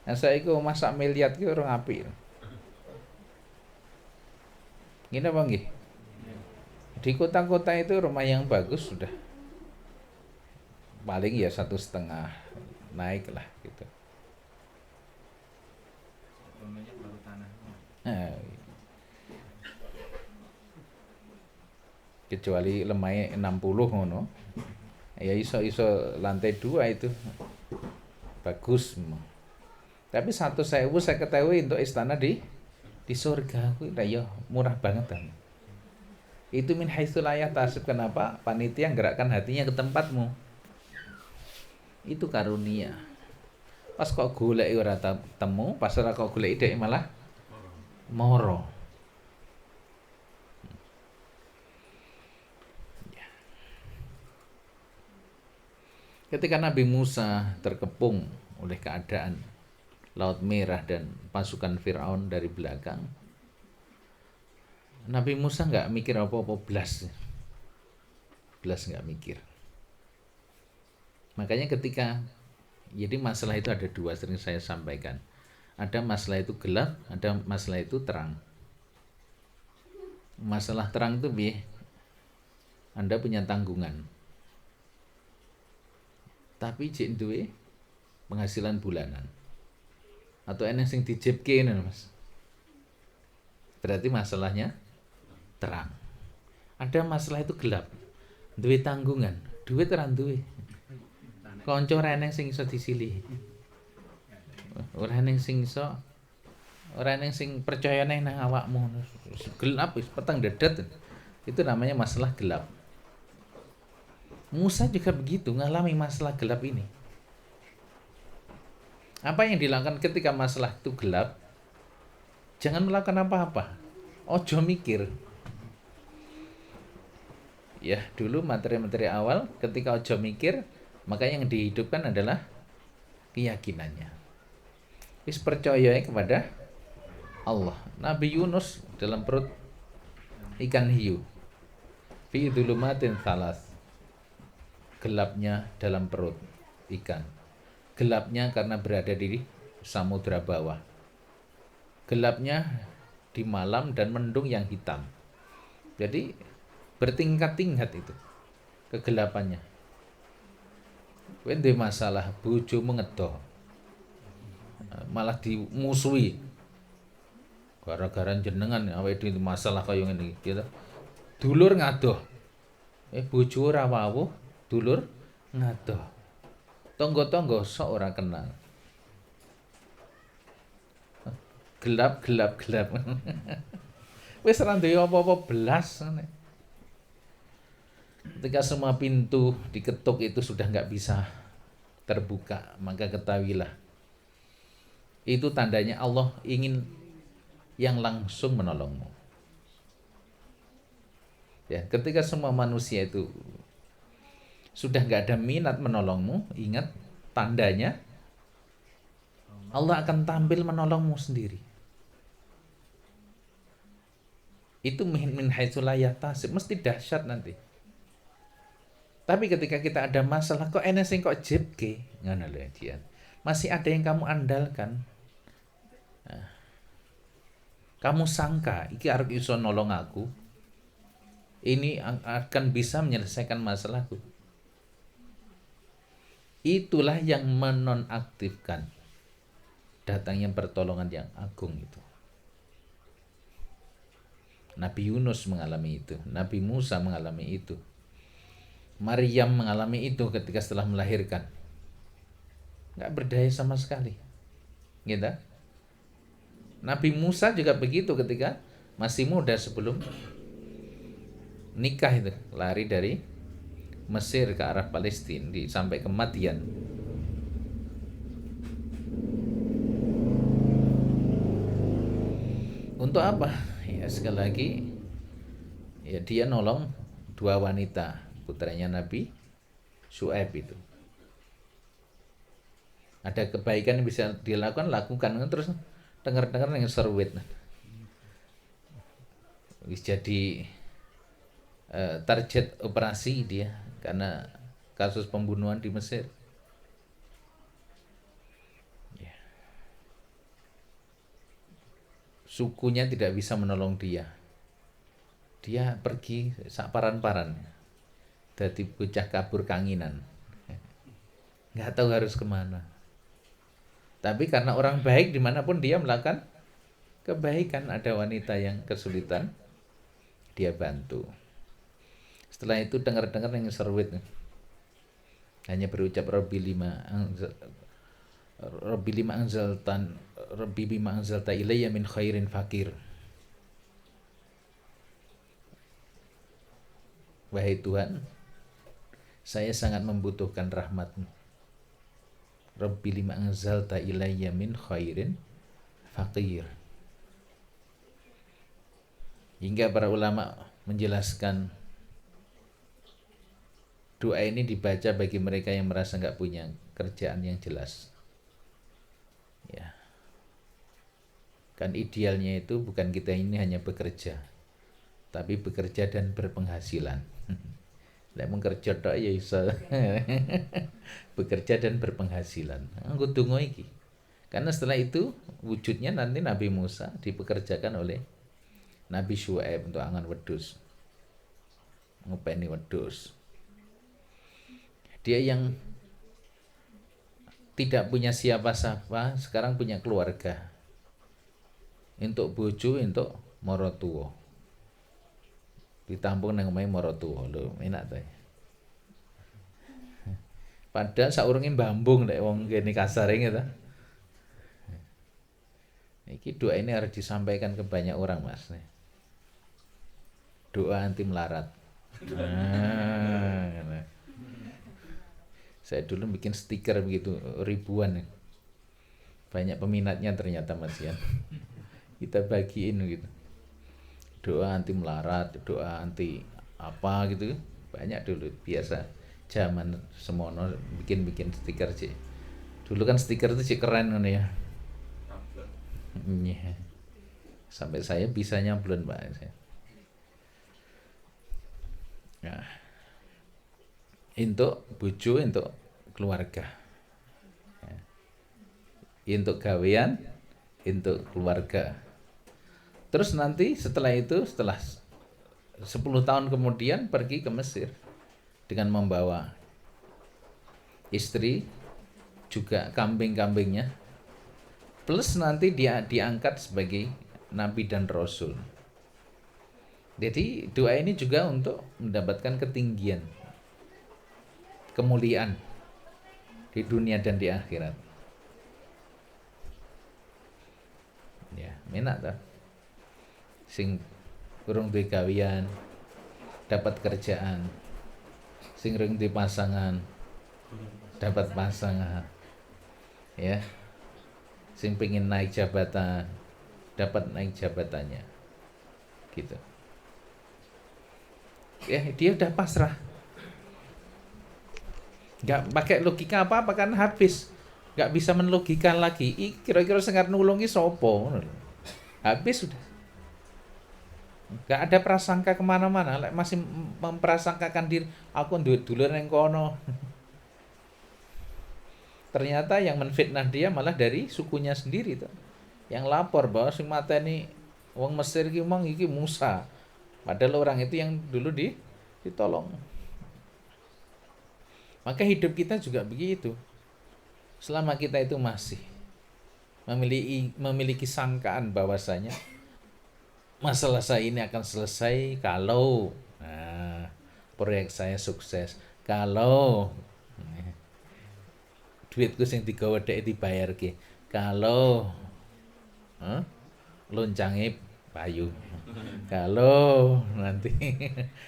Nah, saya itu masak miliar ki orang apik. Gini apa nggih? Di kota-kota itu rumah yang bagus sudah paling ya 1,5 naik lah gitu. Rumahnya baru tanah. Nah, kecuali lemahnya 60 ngono. Ya iso lantai 2 itu bagus. Tapi 1.000 saya ketahui untuk istana di surga kuwi ya murah banget kan. Itu min haitsu la yahtasib. Kenapa? Panitia gerakkan hatinya ke tempatmu. Itu karunia. Pas kok golek ora temu, pas ora kok golek dhek malah moro. Ketika Nabi Musa terkepung oleh keadaan Laut Merah dan pasukan Fir'aun dari belakang, Nabi Musa nggak mikir apa-apa, belas nggak mikir. Makanya ketika, jadi masalah itu ada dua, sering saya sampaikan. Ada masalah itu gelap, ada masalah itu terang. Masalah terang itu Anda punya tanggungan, tapi jek duwe penghasilan bulanan. Atau enek sing dijebke ngono Mas. Berarti masalahnya terang. Ada masalah itu gelap. Duwe tanggungan, duit ora duwe. Kanca ora enek sing iso disilih. Ora enek sing iso, ora enek sing percaya nang awakmu. Gelap wis peteng dedet. Itu namanya masalah gelap. Musa juga begitu ngalami masalah gelap ini. Apa yang dilakukan ketika masalah itu gelap? Jangan melakukan apa-apa. Ojo mikir. Ya, dulu materi-materi awal ketika ojo mikir, maka yang dihidupkan adalah keyakinannya. Wis percaya kepada Allah. Nabi Yunus dalam perut ikan hiu. Fi dzulumatin tsalas. Gelapnya dalam perut ikan. Gelapnya karena berada di samudra bawah. Gelapnya di malam dan mendung yang hitam. Jadi bertingkat-tingkat itu kegelapannya. Kowe ndek masalah bojomu ngedoh. Malah dimusuhi. Gara-gara jenengan awake dhewe masalah kaya ngene iki, gitu. Dulur ngadoh. Bojo ora wawuh, dulur ngadoh. Tonggo-tonggo sok ora kenal. Gelap. Wis ora duwe apa-apa blas. Ketika semua pintu diketuk itu sudah nggak bisa terbuka, maka ketahuilah itu tandanya Allah ingin yang langsung menolongmu. Ya, ketika semua manusia itu sudah nggak ada minat menolongmu, ingat tandanya Allah akan tampil menolongmu sendiri. Itu min haitsu la yahtasib, mesti dahsyat nanti. Tapi ketika kita ada masalah, kok enek sing kok jebke, ngono lho dia. Masih ada yang kamu andalkan. Nah, kamu sangka iki arep iso nolong aku. Ini akan bisa menyelesaikan masalahku. Itulah yang menonaktifkan datangnya pertolongan yang agung itu. Nabi Yunus mengalami itu, Nabi Musa mengalami itu, Maryam mengalami itu ketika setelah melahirkan. Nggak berdaya sama sekali. Gitu. Nabi Musa juga begitu ketika masih muda sebelum nikah itu, lari dari Mesir ke arah Palestina sampai ke Madian. Untuk apa? Ya sekali lagi ya dia nolong dua wanita putranya Nabi Syuaib itu. Ada kebaikan yang bisa dilakukan, lakukan. Terus dengar-dengar yang serwit. Jadi target operasi dia karena kasus pembunuhan di Mesir. Ya. Sukunya tidak bisa menolong dia. Dia pergi sak paran-paran. Dadi bocah kabur kanginan. Nggak tahu harus kemana. Tapi karena orang baik dimanapun dia melakukan kebaikan, ada wanita yang kesulitan, dia bantu. Setelah itu dengar-dengar yang serwit, hanya berucap Rabbi lima anzalta ilayya min khairin fakir. Wahai Tuhan, saya sangat membutuhkan rahmat-Mu. Rabbi lima anzalta ilayya min khairin fakir. Hingga para ulama menjelaskan doa ini dibaca bagi mereka yang merasa nggak punya kerjaan yang jelas. Ya. Kan idealnya itu bukan kita ini hanya bekerja, tapi bekerja dan berpenghasilan. Lek mung kerja tok ya iso. Bekerja dan berpenghasilan. Anggo donga iki. Karena setelah itu wujudnya nanti Nabi Musa dipekerjakan oleh Nabi Syuaib untuk angan wedhus. Ngopeni wedhus. Dia yang tidak punya siapa-siapa sekarang punya keluarga. Untuk bojo, untuk marotuwa. Ditampung nang omahe marotuwa lho, enak ta. Padahal saurunge mbambung nek wong kene kasar gitu. Iki doa ini harus disampaikan ke banyak orang, Mas. Doa anti melarat. Nah, saya dulu bikin stiker begitu ribuan. Banyak peminatnya ternyata, Mas ya. Kita bagiin gitu. Doa anti melarat, doa anti apa gitu. Banyak dulu biasa zaman semono bikin stiker sih. Dulu kan stiker itu sih keren kan ya. Iya. Sampai saya bisa nyablon, Pak. Nah, untuk bojo, untuk keluarga. Untuk gawean, untuk keluarga. Terus nanti setelah itu, setelah 10 tahun kemudian pergi ke Mesir dengan membawa istri, juga kambing-kambingnya, plus nanti dia diangkat sebagai nabi dan rasul. Jadi doa ini juga untuk mendapatkan ketinggian, kemuliaan di dunia dan di akhirat. Ya, menak ta. Sing urung duwe gawean dapat kerjaan, sing urung duwe pasangan dapat pasangan, ya, sing pengen naik jabatan dapat naik jabatannya, gitu. ya dia udah pasrah. Nggak pakai logika apa-apa kan habis. Nggak bisa melogikan lagi. Kira-kira sengat nulungi sopo. Habis sudah. Nggak ada prasangka kemana-mana. Masih memprasangkakan diri. Aku duit dulur yang kono. Ternyata yang menfitnah dia malah dari sukunya sendiri tuh. Yang lapor bahwa si mateni wong Mesir ki mong iki Musa. Padahal orang itu yang dulu ditolong. Maka hidup kita juga begitu. Selama kita itu masih memiliki sangkaan bahwasanya masalah saya ini akan selesai kalau proyek saya sukses, kalau duitku sing digawe dhek dibayarke, kalau loncange payu, kalau nanti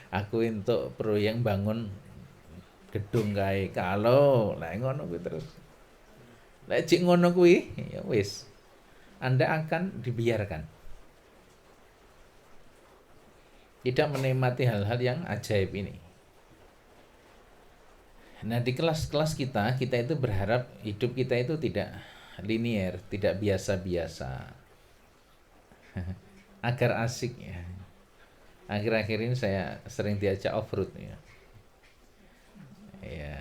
aku untuk proyek bangun gedung kae, kalau lah ngono kuwi terus. Lek cik ngono kuwi ya wis. Anda akan dibiarkan. Tidak menikmati hal-hal yang ajaib ini. Nah, di kelas-kelas kita itu berharap hidup kita itu tidak linier, tidak biasa-biasa. Agar asik ya. Akhir-akhir ini saya sering diajak off-road ya. Ya.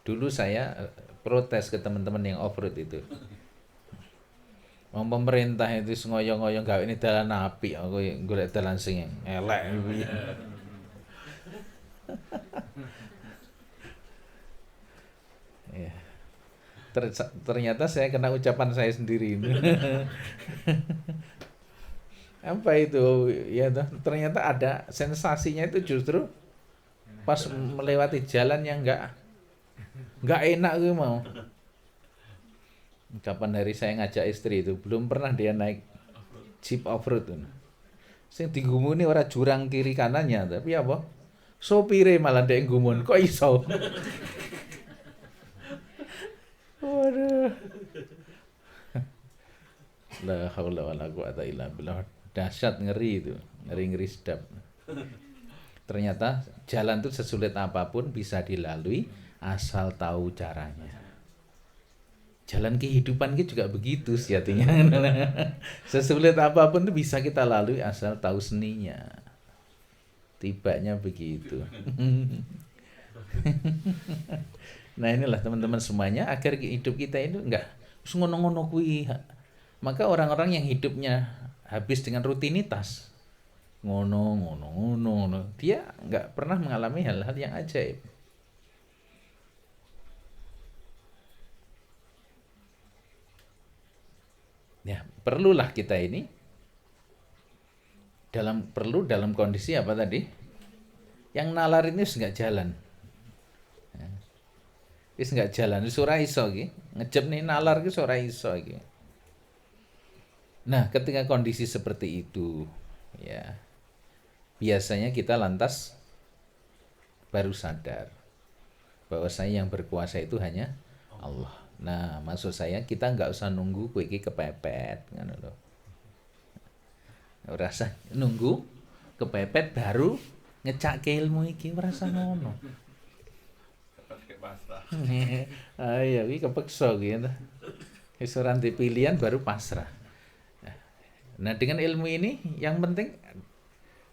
Dulu saya protes ke teman-teman yang off-road itu. Wong pemerintah itu ngoyo-ngoyo gawe ini dalan apik, aku golek dalan sing elek. Ya. Ternyata saya kena ucapan saya sendiri. Apa itu? Ya ternyata ada sensasinya itu justru pas melewati jalan yang enggak enak gue mau. Kapan hari saya ngajak istri itu belum pernah dia naik jeep off-road tuh. Sing digumuni ora jurang kiri kanannya, tapi apa? Sopire malah ndek gumun. Kok iso? Waduh. La haula wala quwata illa billah. Dahsyat, ngeri itu. Ngeri sedap. Ternyata jalan itu sesulit apapun bisa dilalui asal tahu caranya. Jalan kehidupan kita juga begitu sejatinya. Sesulit apapun itu bisa kita lalui asal tahu seninya. Tibanya begitu. Nah inilah teman-teman semuanya, agar hidup kita itu enggak ngono-ngono kuwi. Maka orang-orang yang hidupnya habis dengan rutinitas, ngono, dia enggak pernah mengalami hal-hal yang ajaib. Ya, perlulah kita ini dalam kondisi apa tadi? Yang nalar ini wis enggak jalan. Wis enggak jalan, wis ora iso iki. Ngejep nih nalar ki ora iso iki. Nah, ketika kondisi seperti itu, ya. Biasanya kita lantas baru sadar bahwasanya yang berkuasa itu hanya Allah. Nah, maksud saya kita nggak usah nunggu kowe iki kepepet ngono lho. Ora usah nunggu kepepet baru ngecake ilmu iki, ora usah ngono. Ayo iki kepeksa iki ta. Wis ora pilihan baru pasrah. Nah, dengan ilmu ini yang penting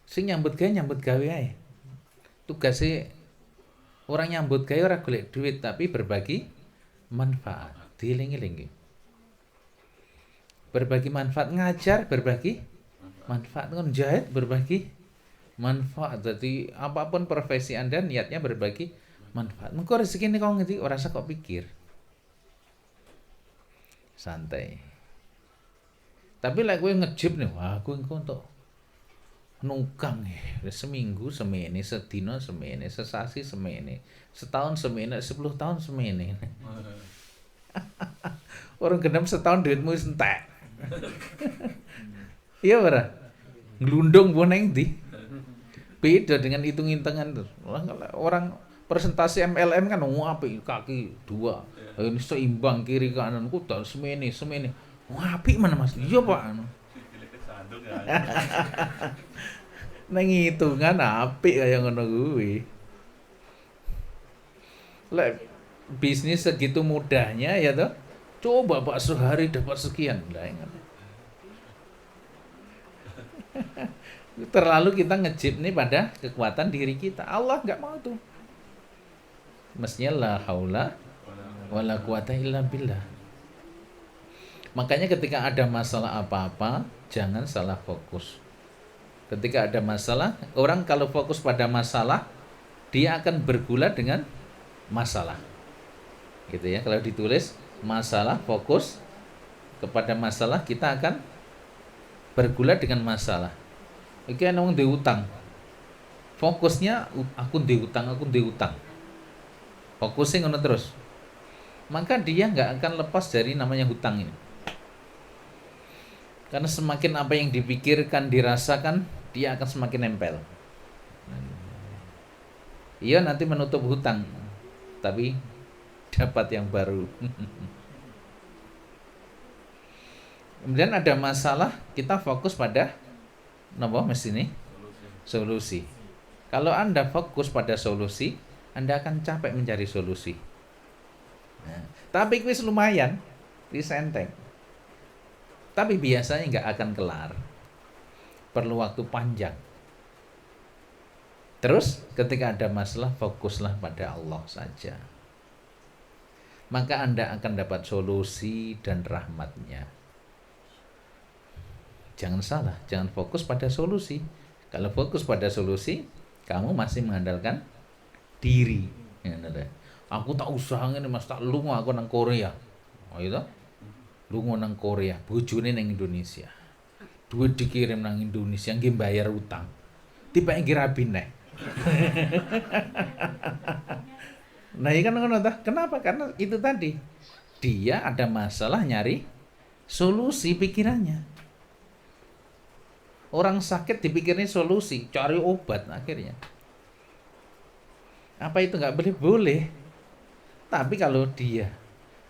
sing nyambut gawe ae. Tugasnya orang nyambut gawe ora golek duit tapi berbagi manfaat, dieling-eling. Berbagi manfaat, ngajar berbagi manfaat, jahit berbagi manfaat. Jadi apapun profesi Anda niatnya berbagi manfaat. Engko rezeki ini kok ngerti ora usah kok pikir. Santai. Tapi lek kowe ngejip nih, wah kowe engko untuk nungkang seminggu semene, sedina semene, sesasi semene, setahun semene, 10 tahun semene. Orang genep setahun duitmu wis entek. Iya ora? Nglundung mbok nang ndi? Beda dengan hitung-hitungan tuh. Orang presentasi MLM kan apik kaki 2. Ini seimbang kiri kanan ku tak semene. Apik mana Mas? Iya Pak. Nang hitungan apik kaya ngono kuwi. Lek bisnis segitu mudahnya ya toh. Coba Pak sehari dapat sekian. Lah ingat. Terlalu kita ngejip nih pada kekuatan diri kita. Allah nggak mau tuh. Mestinya la haula wala quwata illa billah. Makanya ketika ada masalah apa-apa, jangan salah fokus. Ketika ada masalah, orang kalau fokus pada masalah, dia akan bergulat dengan masalah. Gitu ya. Kalau ditulis masalah, fokus kepada masalah, kita akan bergulat dengan masalah. Iki ana wong ndek utang. Fokusnya aku ndek utang. Fokusnya ngono terus. Maka dia nggak akan lepas dari namanya hutang ini. Karena semakin apa yang dipikirkan, dirasakan, dia akan semakin nempel. Iya nanti menutup hutang, tapi dapat yang baru. Kemudian ada masalah, kita fokus pada napa mesti ini? Solusi. Kalau Anda fokus pada solusi, Anda akan capek mencari solusi. Nah, tapi kuis lumayan, kuis enteng. Tapi biasanya nggak akan kelar. Perlu waktu panjang. Terus ketika ada masalah, fokuslah pada Allah saja. Maka Anda akan dapat solusi dan rahmatnya. Jangan salah, jangan fokus pada solusi. Kalau fokus pada solusi, kamu masih mengandalkan diri. Aku tak usah ngene Mas, tak lunga aku nang Korea. Oh itu? Lunga nang Korea, bojone nang Indonesia. Duit dikirim nang Indonesia nggih bayar utang. Tiba nggih rabi neh. Nah, iya kan ngono ta? Kenapa? Karena itu tadi. Dia ada masalah nyari solusi pikirannya. Orang sakit dipikirnya solusi, cari obat akhirnya. Apa itu nggak boleh? Boleh. Tapi kalau dia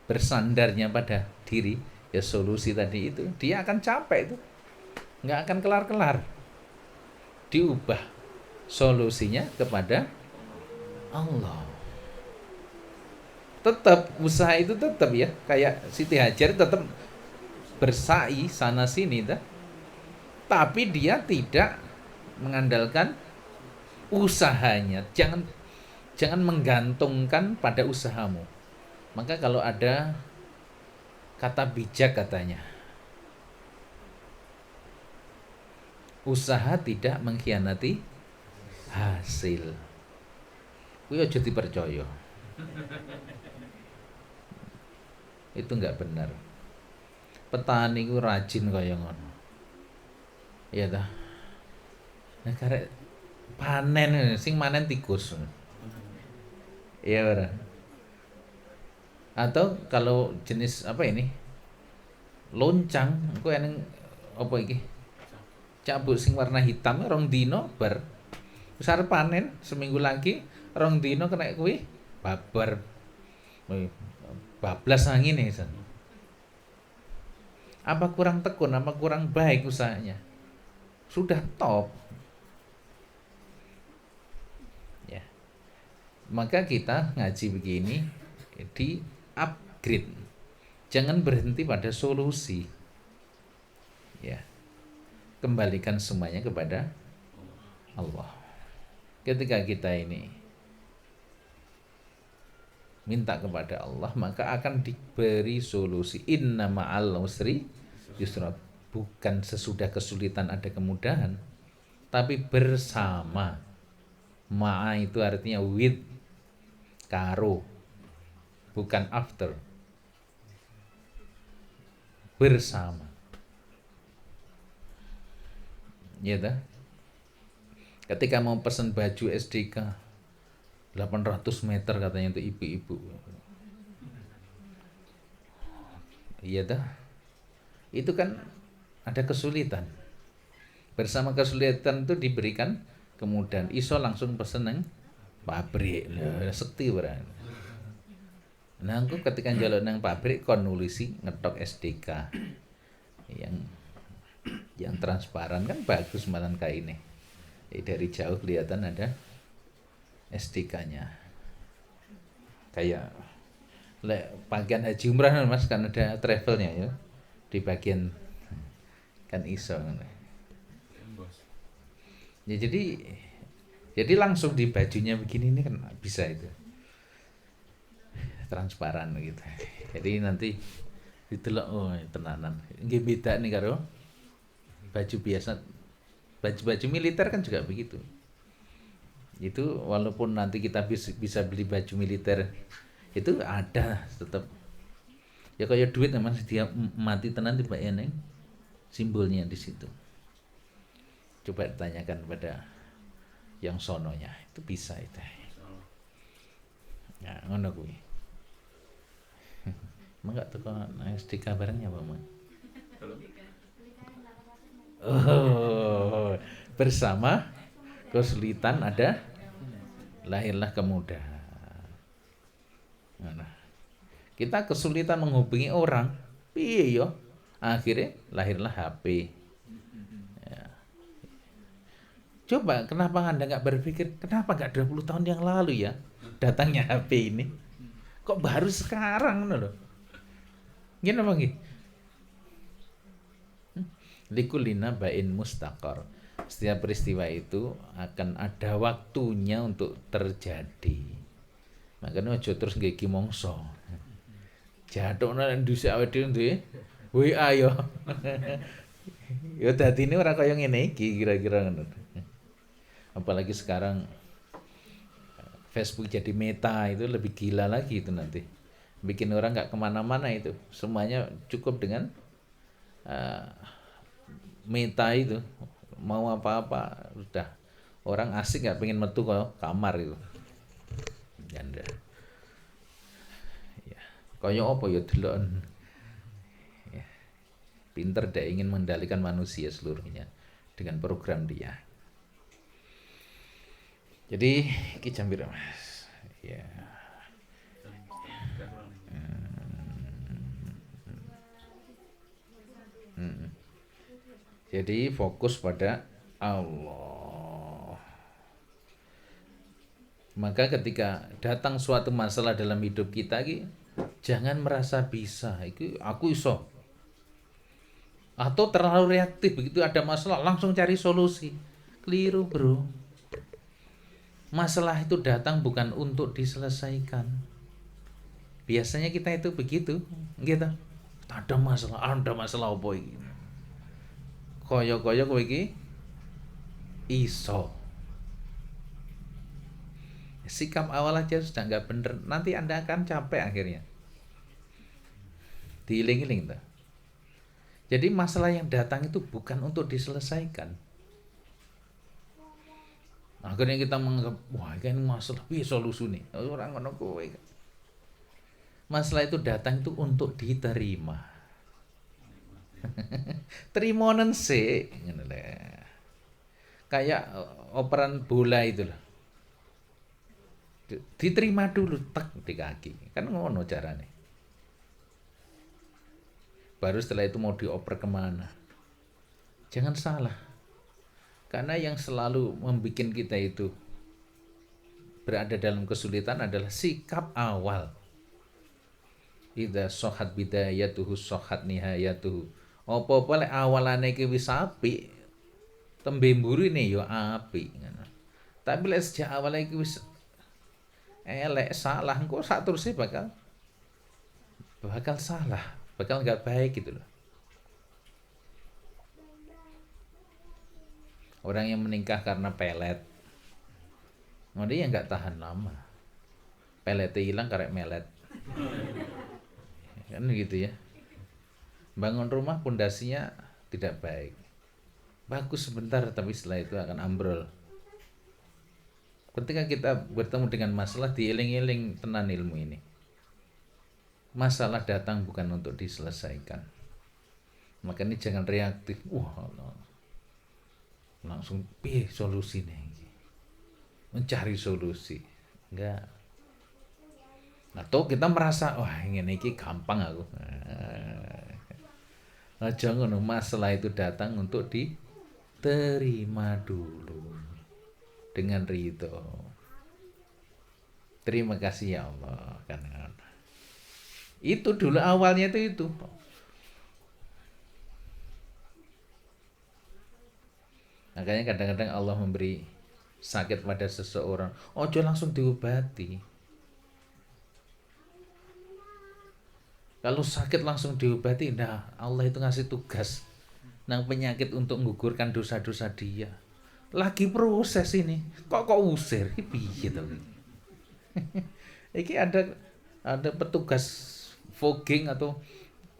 bersandarnya pada diri, ya solusi tadi itu, dia akan capek itu. Nggak akan kelar-kelar. Diubah solusinya kepada Allah. Tetap usaha itu tetap ya, kayak Siti Hajar tetap bersa'i sana sini dah. Tapi dia tidak mengandalkan usahanya. Jangan menggantungkan pada usahamu. Maka kalau ada kata bijak katanya, usaha tidak mengkhianati hasil. Kuwi aja dipercaya. Itu enggak benar. Petani ku rajin kaya ngono. Iya dah. Nah karek panen sing manen tikus. Iya ora. Atau kalau jenis apa ini? Loncang, kok eneng apa iki? Cabuk sing warna hitam rong dino bar. Wis arep panen seminggu lagi rong dino kena kuwi babar. Bablas angin nih san. Apa kurang tekun, apa kurang baik usahanya? Sudah top. Ya. Maka kita ngaji begini di upgrade. Jangan berhenti pada solusi. Ya. Kembalikan semuanya kepada Allah. Ketika kita ini minta kepada Allah, maka akan diberi solusi. Inna ma'al usri yusra. Bukan sesudah kesulitan ada kemudahan, tapi bersama. Ma'a itu artinya with, karo, bukan after. Bersama. Ya dah. Ketika mau pesan baju SDK 800 meter katanya untuk ibu-ibu. Iya dah. Itu kan ada kesulitan. Bersama kesulitan itu diberikan kemudahan. Iso langsung pesen nang pabrik. Sekti berarti. Nah, aku ketika njaluk nang pabrik kon nulisi ngetok SDK. Yang transparan kan bagus malan kaine. Dari jauh kelihatan ada STK-nya. Kayak bagian haji umrah Mas kan ada travelnya ya. Di bagian kan iso. Bos. Ya jadi langsung di bajunya begini ini kan bisa itu. Transparan gitu. Jadi nanti ditelok oh tenanan. Nggih beda nih karo baju biasa. Baju-baju militer kan juga begitu. Itu walaupun nanti kita bisa beli baju militer itu ada tetap ya kayak duit memang dia mati tenan tiba eneng simbolnya di situ. Coba tanyakan pada yang sononya itu bisa itu. Ya ngono kuwi. Emang gak teko STK barengnya apa Mang? Oh, bersama kesulitan ada lahirlah kemudahan. Nah, kita kesulitan menghubungi orang, piye yo? Akhirnya lahirlah HP. Ya. Coba kenapa Anda nggak berpikir kenapa nggak 20 tahun yang lalu ya datangnya HP ini? Kok baru sekarang loh? Gini apa gini? Likulina bain mustaqar. Setiap peristiwa itu akan ada waktunya untuk terjadi. Makanya aja terus nggih ki mongso. Jatuhna ndusik awake dhewe WA yo. Ya dadine ora kaya ngene iki kira-kira ngono. Apalagi sekarang Facebook jadi meta itu lebih gila lagi itu nanti. Bikin orang nggak kemana-mana itu. Semuanya cukup dengan meta itu. Mau apa-apa udah orang asik nggak pengen metu ke kamar itu. Janda. Ya. Kaya apa ya delok. Ya. Pinter dia ingin mengendalikan manusia seluruhnya dengan program dia. Jadi iki jam pira Mas? Ya. Jadi fokus pada Allah. Maka ketika datang suatu masalah dalam hidup kita jangan merasa bisa, aku iso. Atau terlalu reaktif, begitu ada masalah langsung cari solusi. Keliru, Bro. Masalah itu datang bukan untuk diselesaikan. Biasanya kita itu begitu, gitu. Ada masalah apa iki? Kaya-kaya kowe iki iso. Sikap awal aja sudah nggak bener, nanti Anda akan capek akhirnya. Diiling-iling tuh. Jadi masalah yang datang itu bukan untuk diselesaikan. Akhirnya kita menganggap, wah ini masalah, piye solusine? Ora ngono kowe. Masalah itu datang itu untuk diterima. Terimonen sih, ngono lho. Kayak operan bola itu loh. Diterima dulu tek di kaki. Kan ngono carane. Baru setelah itu mau dioper kemana. Jangan salah. Karena yang selalu membuat kita itu berada dalam kesulitan adalah sikap awal. Idza sohat bidayatuhu sohat nihayatuhu. Apa-apa lek awalane iki wis apik, tembe mburine ya apik ngono. Tapi lek sejak awal iki wis elek salah, engko sak terusé bakal salah, bakal nggak baik gitu loh. Orang yang menikah karena pelet, dia nggak tahan lama. Peletnya hilang karek melet, kan gitu ya. Bangun rumah pondasinya tidak baik, bagus sebentar tapi setelah itu akan ambrol. Ketika kita bertemu dengan masalah, dieling-eling tenan ilmu ini. Masalah datang bukan untuk diselesaikan. Makanya jangan reaktif. Wah, langsung piye solusine iki. Mencari solusi. Enggak. Atau kita merasa wah ngene iki gampang aku. Aja ngono, masalah itu datang untuk diterima dulu. dengan ridho. Terima kasih ya Allah kan. Itu dulu awalnya itu. Makanya kadang-kadang Allah memberi sakit pada seseorang, ojo langsung diobati. Kalau sakit langsung diobati, nah Allah itu ngasih tugas nang penyakit untuk menggugurkan dosa-dosa dia. Lagi proses ini, kok usir? Iki piye to? Iki ada petugas fogging atau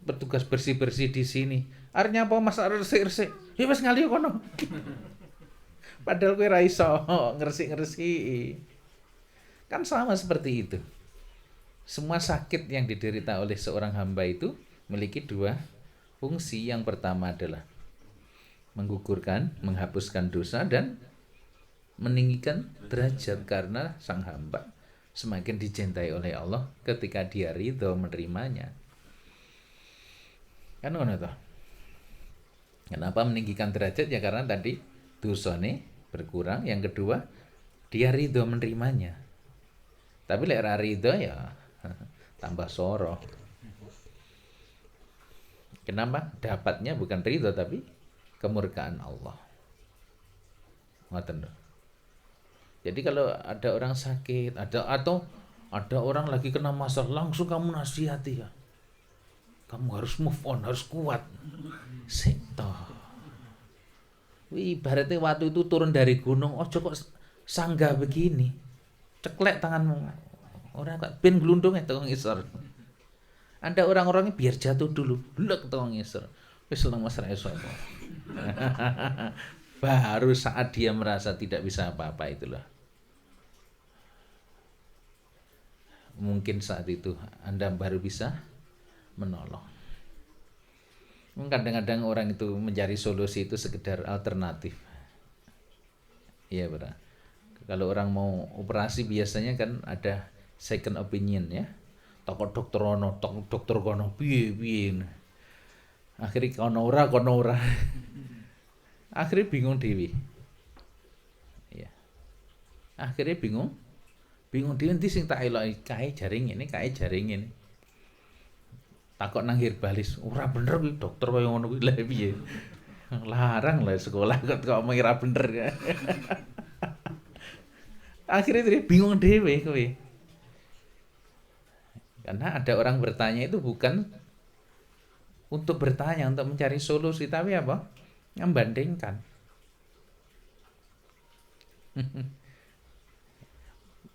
petugas bersih-bersih di sini. Artinya apa Mas resik-resik? Ya wis ngali kono. Padahal kowe ra iso ngresik-ngresiki. Kan sama seperti itu. Semua sakit yang diderita oleh seorang hamba itu memiliki dua fungsi. Yang pertama adalah menggugurkan, menghapuskan dosa dan meninggikan derajat, karena sang hamba semakin dicintai oleh Allah ketika dia ridho menerimanya. Kan ngono toh. Kenapa meninggikan derajat? Ya karena tadi dosane berkurang, yang kedua dia ridho menerimanya. Tapi lek ra ridho ya tambah soro. Kenapa? Dapatnya bukan ridho tapi kemurkaan Allah. Ngoten. Jadi kalau ada orang sakit, atau ada orang lagi kena masalah, langsung kamu nasihati ya. Kamu harus move on, harus kuat. Sik toh. Ibaratnya waktu itu turun dari gunung, ojo kok sanggah begini. Ceklek tanganmu. Orang kok ben glundung tukang isor. Anda orang-orangnya biar jatuh dulu, blek tukang isor. Wis seneng Mas ra iso. Baru saat dia merasa tidak bisa apa-apa itulah. Mungkin saat itu Anda baru bisa menolong. Kadang-kadang orang itu mencari solusi itu sekedar alternatif. Iya benar. Kalau orang mau operasi biasanya kan ada second opinion ya. Toko dokter ono, toko dokter kono piye. Akhirnya kono ora. Akhirnya bingung dewi. Ya. Akhirnya bingung dewi nanti sing tak eloki kae jaring ini. Takok nang Hirbalis, ora bener kuwi dokter kaya ngono kuwi lha piye. Larang lah sekolah kok mengira bener. Akhirnya dia bingung dewe kowe. Karena ada orang bertanya itu bukan untuk bertanya, untuk mencari solusi, tapi apa? Membandingkan.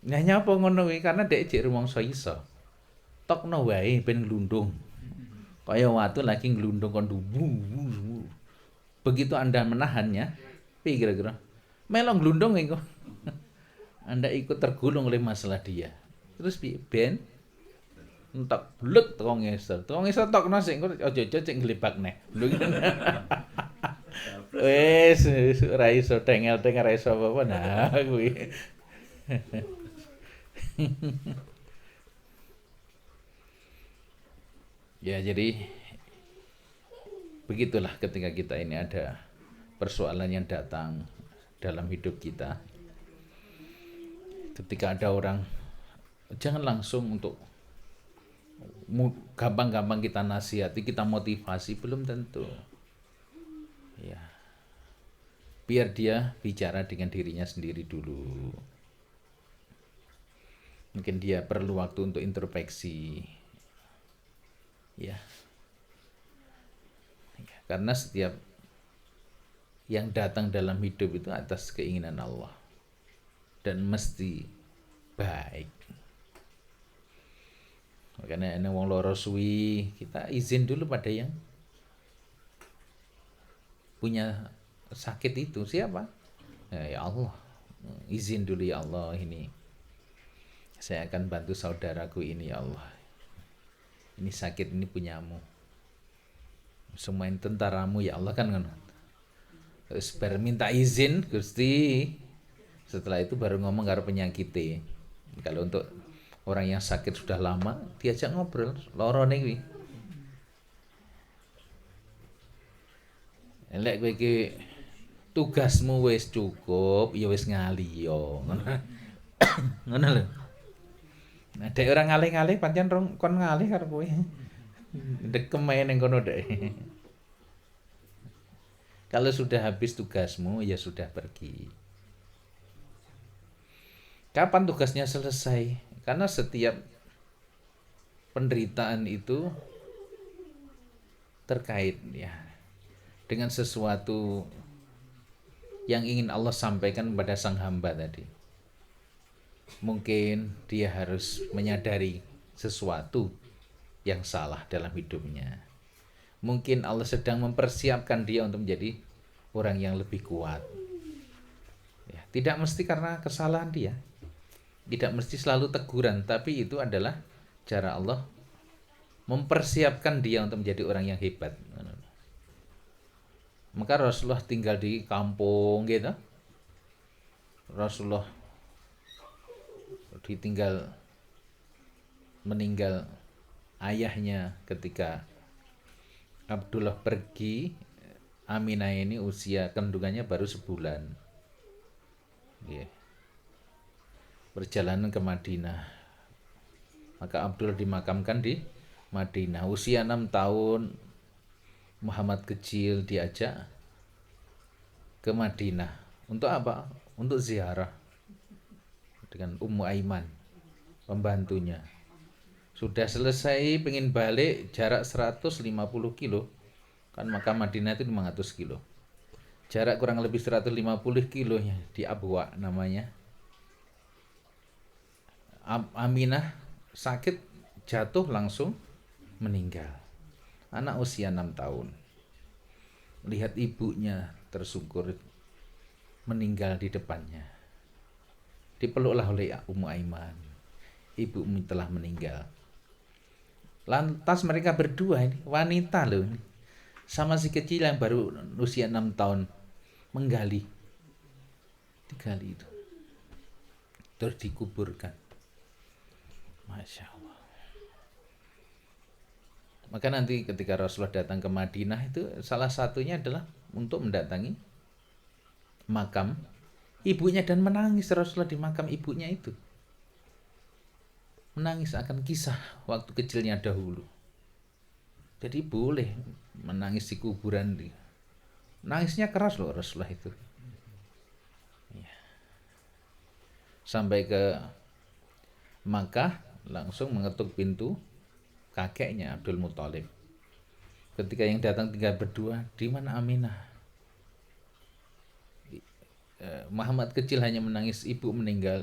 Nyanya apa ngono kuwi karena dek jek rumangsa iso. Tokno wae ben glundung. Kaya watu lagi nglundung kon dubu. Begitu Anda menahannya, piye kira-kira? Melong glundung iku. Anda ikut tergulung oleh masalah dia. Terus piye? Ben entek blek tokong ngeser. Tokong ngeser tokno sik engko aja cek nglebakne. Wes ora iso tengel-tengel ra iso apa-apa nah kuwi. Ya jadi begitulah ketika kita ini ada persoalan yang datang dalam hidup kita. Ketika ada orang, jangan langsung untuk gampang-gampang kita nasihati, kita motivasi, belum tentu. Ya. Biar dia bicara dengan dirinya sendiri dulu. Mungkin dia perlu waktu untuk introspeksi. Ya. Karena setiap yang datang dalam hidup itu atas keinginan Allah dan mesti baik. Makanya ini wong loro suwi, kita izin dulu pada yang punya sakit itu. Siapa? Ya Allah, izin dulu ya Allah, ini saya akan bantu saudaraku ini ya Allah. Ini sakit ini punyamu. Semua ini tentaramu ya Allah kan. Terus baru minta izin Gusti. Setelah itu baru ngomong karo penyakitnya. Kalau untuk orang yang sakit sudah lama, diajak ngobrol, lorone kuwi. Lek kowe iki tugasmu wis cukup, ya wis ngali yo. Ngono. Ngono lho. Nah, dek ora ngalih-ngalih pancen rong kon ngalih karo kowe. Dekem ae ning kono dek. Kalau sudah habis tugasmu, ya sudah pergi. Kapan tugasnya selesai? Karena setiap penderitaan itu terkait ya dengan sesuatu yang ingin Allah sampaikan kepada sang hamba tadi. Mungkin dia harus menyadari sesuatu yang salah dalam hidupnya. Mungkin Allah sedang mempersiapkan dia untuk menjadi orang yang lebih kuat. Ya, tidak mesti karena kesalahan dia. Tidak mesti selalu teguran, tapi itu adalah cara Allah mempersiapkan dia untuk menjadi orang yang hebat. Maka Rasulullah tinggal di kampung gitu. Rasulullah ditinggal meninggal ayahnya ketika Abdullah pergi. Aminah ini usia kandungannya baru sebulan. Yeah. Perjalanan ke Madinah. Maka Abdullah dimakamkan di Madinah. Usia 6 tahun Muhammad kecil diajak ke Madinah. Untuk apa? Untuk ziarah dengan Ummu Aiman, pembantunya. Sudah selesai pengen balik jarak 150 kilo. Kan makam Madinah itu 500 kilo. Jarak kurang lebih 150 kilonya di Abwa namanya. Aminah sakit, jatuh langsung meninggal. Anak usia 6 tahun. Lihat ibunya tersungkur meninggal di depannya. Dipeluklah oleh Ummu Aiman. Ibumu telah meninggal. Lantas mereka berdua ini wanita loh, sama si kecil yang baru usia 6 tahun menggali, digali itu, terus dikuburkan. Masya Allah. Maka nanti ketika Rasulullah datang ke Madinah itu salah satunya adalah untuk mendatangi makam ibunya dan menangis. Rasulullah di makam ibunya itu menangis akan kisah waktu kecilnya dahulu. Jadi boleh menangis di kuburan. Nangisnya keras loh Rasulullah itu. Ya. Sampai ke Makkah langsung mengetuk pintu kakeknya Abdul Muthalib. Ketika yang datang tinggal berdua, di mana Aminah? Muhammad kecil hanya menangis, ibu meninggal.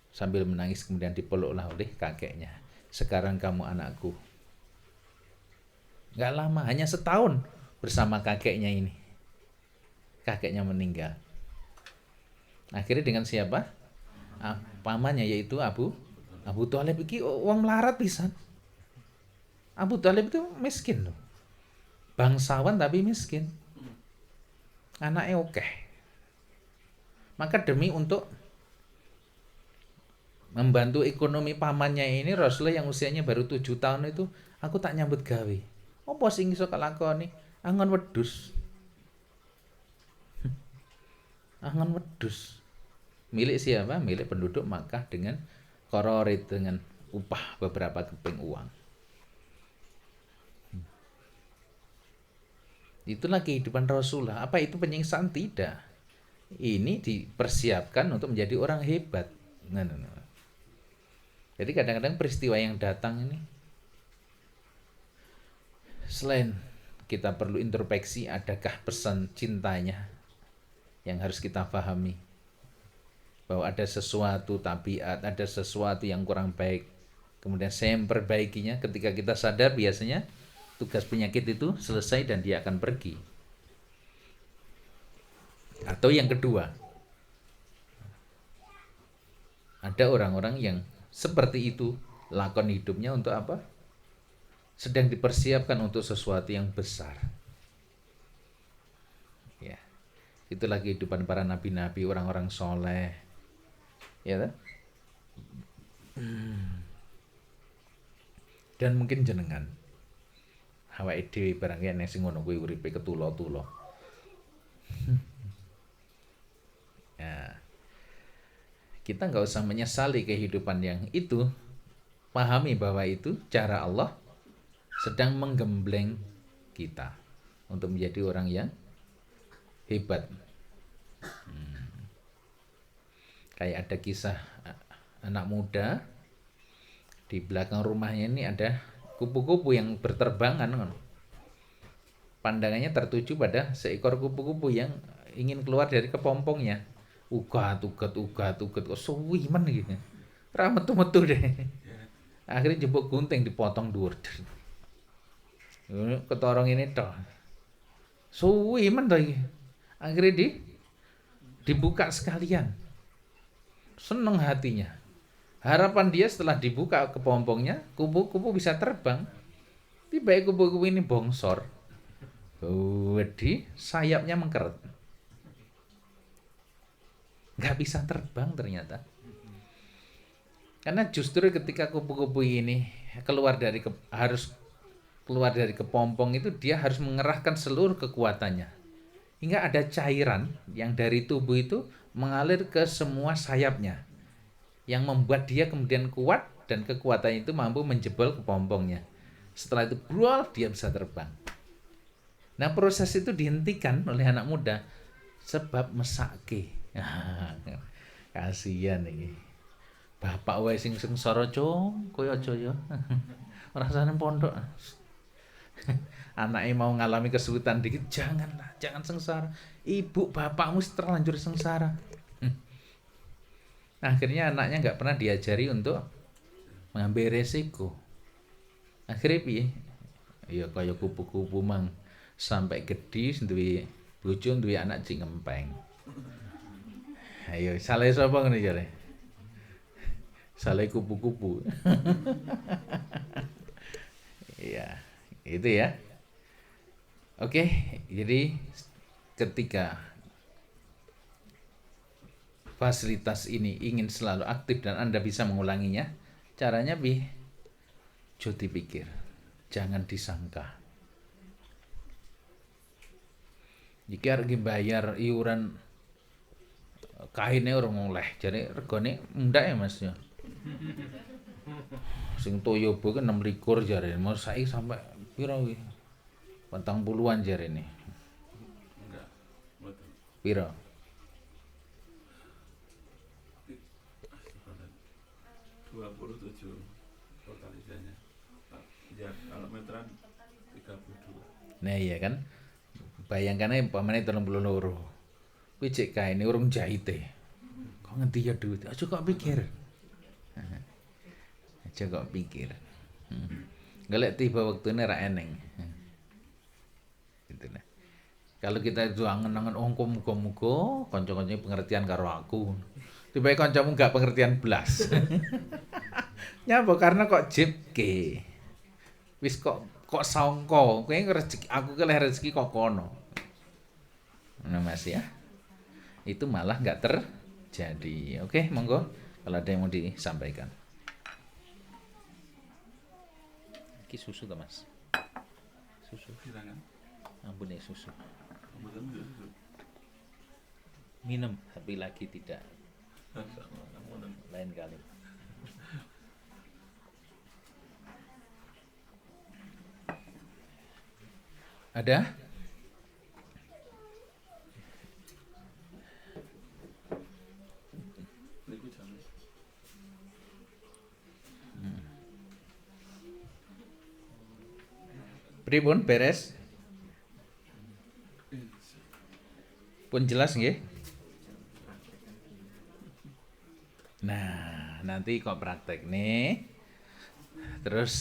Sambil menangis kemudian dipeluklah oleh kakeknya. Sekarang kamu anakku. Gak lama, hanya setahun bersama kakeknya ini. Kakeknya meninggal. Akhirnya dengan siapa? Pamannya yaitu Abu Thalib. Iki wong melarat pisan. Abu Thalib itu miskin loh. Bangsawan tapi miskin. Anaknya oke. Maka demi untuk membantu ekonomi pamannya ini, Rasulullah yang usianya baru 7 tahun itu, aku tak nyambut gawe. Apa sing iso kelakoni? Angon wedhus. Angon wedhus. Milik siapa? Milik penduduk Makkah dengan qororid, dengan upah beberapa keping uang. Itulah kehidupan Rasulullah. Apa itu penyiksaan? Tidak. Ini dipersiapkan untuk menjadi orang hebat. Nah. Jadi kadang-kadang peristiwa yang datang ini, selain kita perlu introspeksi, adakah pesan cintanya yang harus kita pahami? Bahwa ada sesuatu tabiat, ada sesuatu yang kurang baik. Kemudian saya memperbaikinya. Ketika kita sadar, biasanya tugas penyakit itu selesai dan dia akan pergi. Atau yang kedua, ada orang-orang yang seperti itu, lakon hidupnya untuk apa? Sedang dipersiapkan untuk sesuatu yang besar. Ya, itulah kehidupan para nabi-nabi, orang-orang soleh. Ya, dan mungkin jenengan awake dhewe barangkali nek sing ngono kuwi uripe ketulo-tulo. Ya, kita nggak usah menyesali kehidupan yang itu. Pahami bahwa itu cara Allah sedang menggembleng kita untuk menjadi orang yang hebat. Kayak ada kisah anak muda di belakang rumahnya ini ada kupu-kupu yang berterbangan. Pandangannya tertuju pada seekor kupu-kupu yang ingin keluar dari kepompongnya. Ugat, ugat, ugat, ugat, kok suwi men gitu. Ra metu-metu deh. Akhirnya jemput gunting dipotong dhuwur. Ketorong ini toh. Suwi men toh iki. Akhirnya dibuka sekalian. Seneng hatinya. Harapan dia setelah dibuka kepompongnya, kupu-kupu bisa terbang. Tiba-tiba kupu-kupu ini bongsor. Wedi, sayapnya mengkeret. Nggak bisa terbang ternyata. Karena justru ketika kupu-kupu ini harus keluar dari kepompong itu, dia harus mengerahkan seluruh kekuatannya. Hingga ada cairan yang dari tubuh itu mengalir ke semua sayapnya. Yang membuat dia kemudian kuat dan kekuatannya itu mampu menjebol kepompongnya. Setelah itu brual, dia bisa terbang. Nah, proses itu dihentikan oleh anak muda sebab mesake. Kasihan iki. Bapak wae sing sengsara cung, koyo aja ya. Rasane pondok. Anaknya mau ngalami kesulitan dikit, janganlah, jangan sengsara. Ibu bapakmu terlanjur sengsara. Akhirnya anaknya nggak pernah diajari untuk mengambil resiko. Akhirnya piye? Ya kaya kupu-kupu mang sampai gede duwe bojo duwe anak jing ngempeng. Ayo salah sapa ngene jare? Salah kupu-kupu. Iya, itu ya. Oke, jadi ketika fasilitas ini ingin selalu aktif dan Anda bisa mengulanginya, caranya jo dipikir, jangan disangka. Jika harus bayar iuran kainnya orang oleh, jadi regane ndak ya Mas ya. Sing Toyobo kan 26 jare, mau saiki sampai piro iki? 40-an jare ini. Enggak, betul. Piro? 27 total isinya. Ya, kalau meteran 32. Nah iya kan. Bayangkan aja pamane 32. Kuwi cek kaine urung jahite. Kok ngendi ya duit? Aja kok pikir. Aja kok pikir. Golek tiba waktune ra eneng. Gitu nah. Kalau kita itu angen-angen muga-muga kanca-kancane pengertian karo aku. Tiba kancamu gak pengertian blas. Nyapa karena kok jipke. Wis kok sangka, kowe rezeki aku ke rezeki kok kono. Nah Mas ya. Itu malah enggak terjadi. Oke, monggo kalau ada yang mau disampaikan. Iki susu to Mas? Susu. Silakan. Ampun ya susu. Kemudian susu. Minum tapi lagi tidak. Lain kali. Ada? Niku jam. Pripun beres? Pun jelas nggih? Nah, nanti kok praktek nih. Terus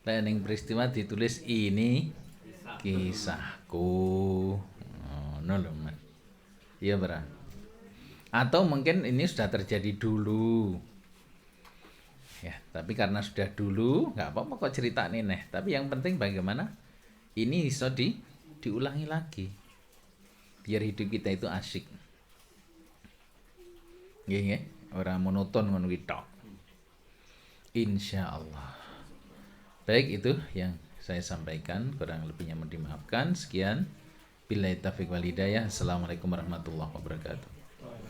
ning peristiwa ditulis ini kisahku. No lho, Mas. Iya, Bra. Atau mungkin ini sudah terjadi dulu. Ya, tapi karena sudah dulu, nggak apa-apa kok cerita nih. Tapi yang penting bagaimana ini bisa diulangi lagi. Biar hidup kita itu asyik. Nggih, ora monoton ngono kuwi tok. Insyaallah. Baik, itu yang saya sampaikan, kurang lebihnya mohon dimaafkan. Sekian. Billahi taufiq wal hidayah. Assalamualaikum warahmatullahi wabarakatuh.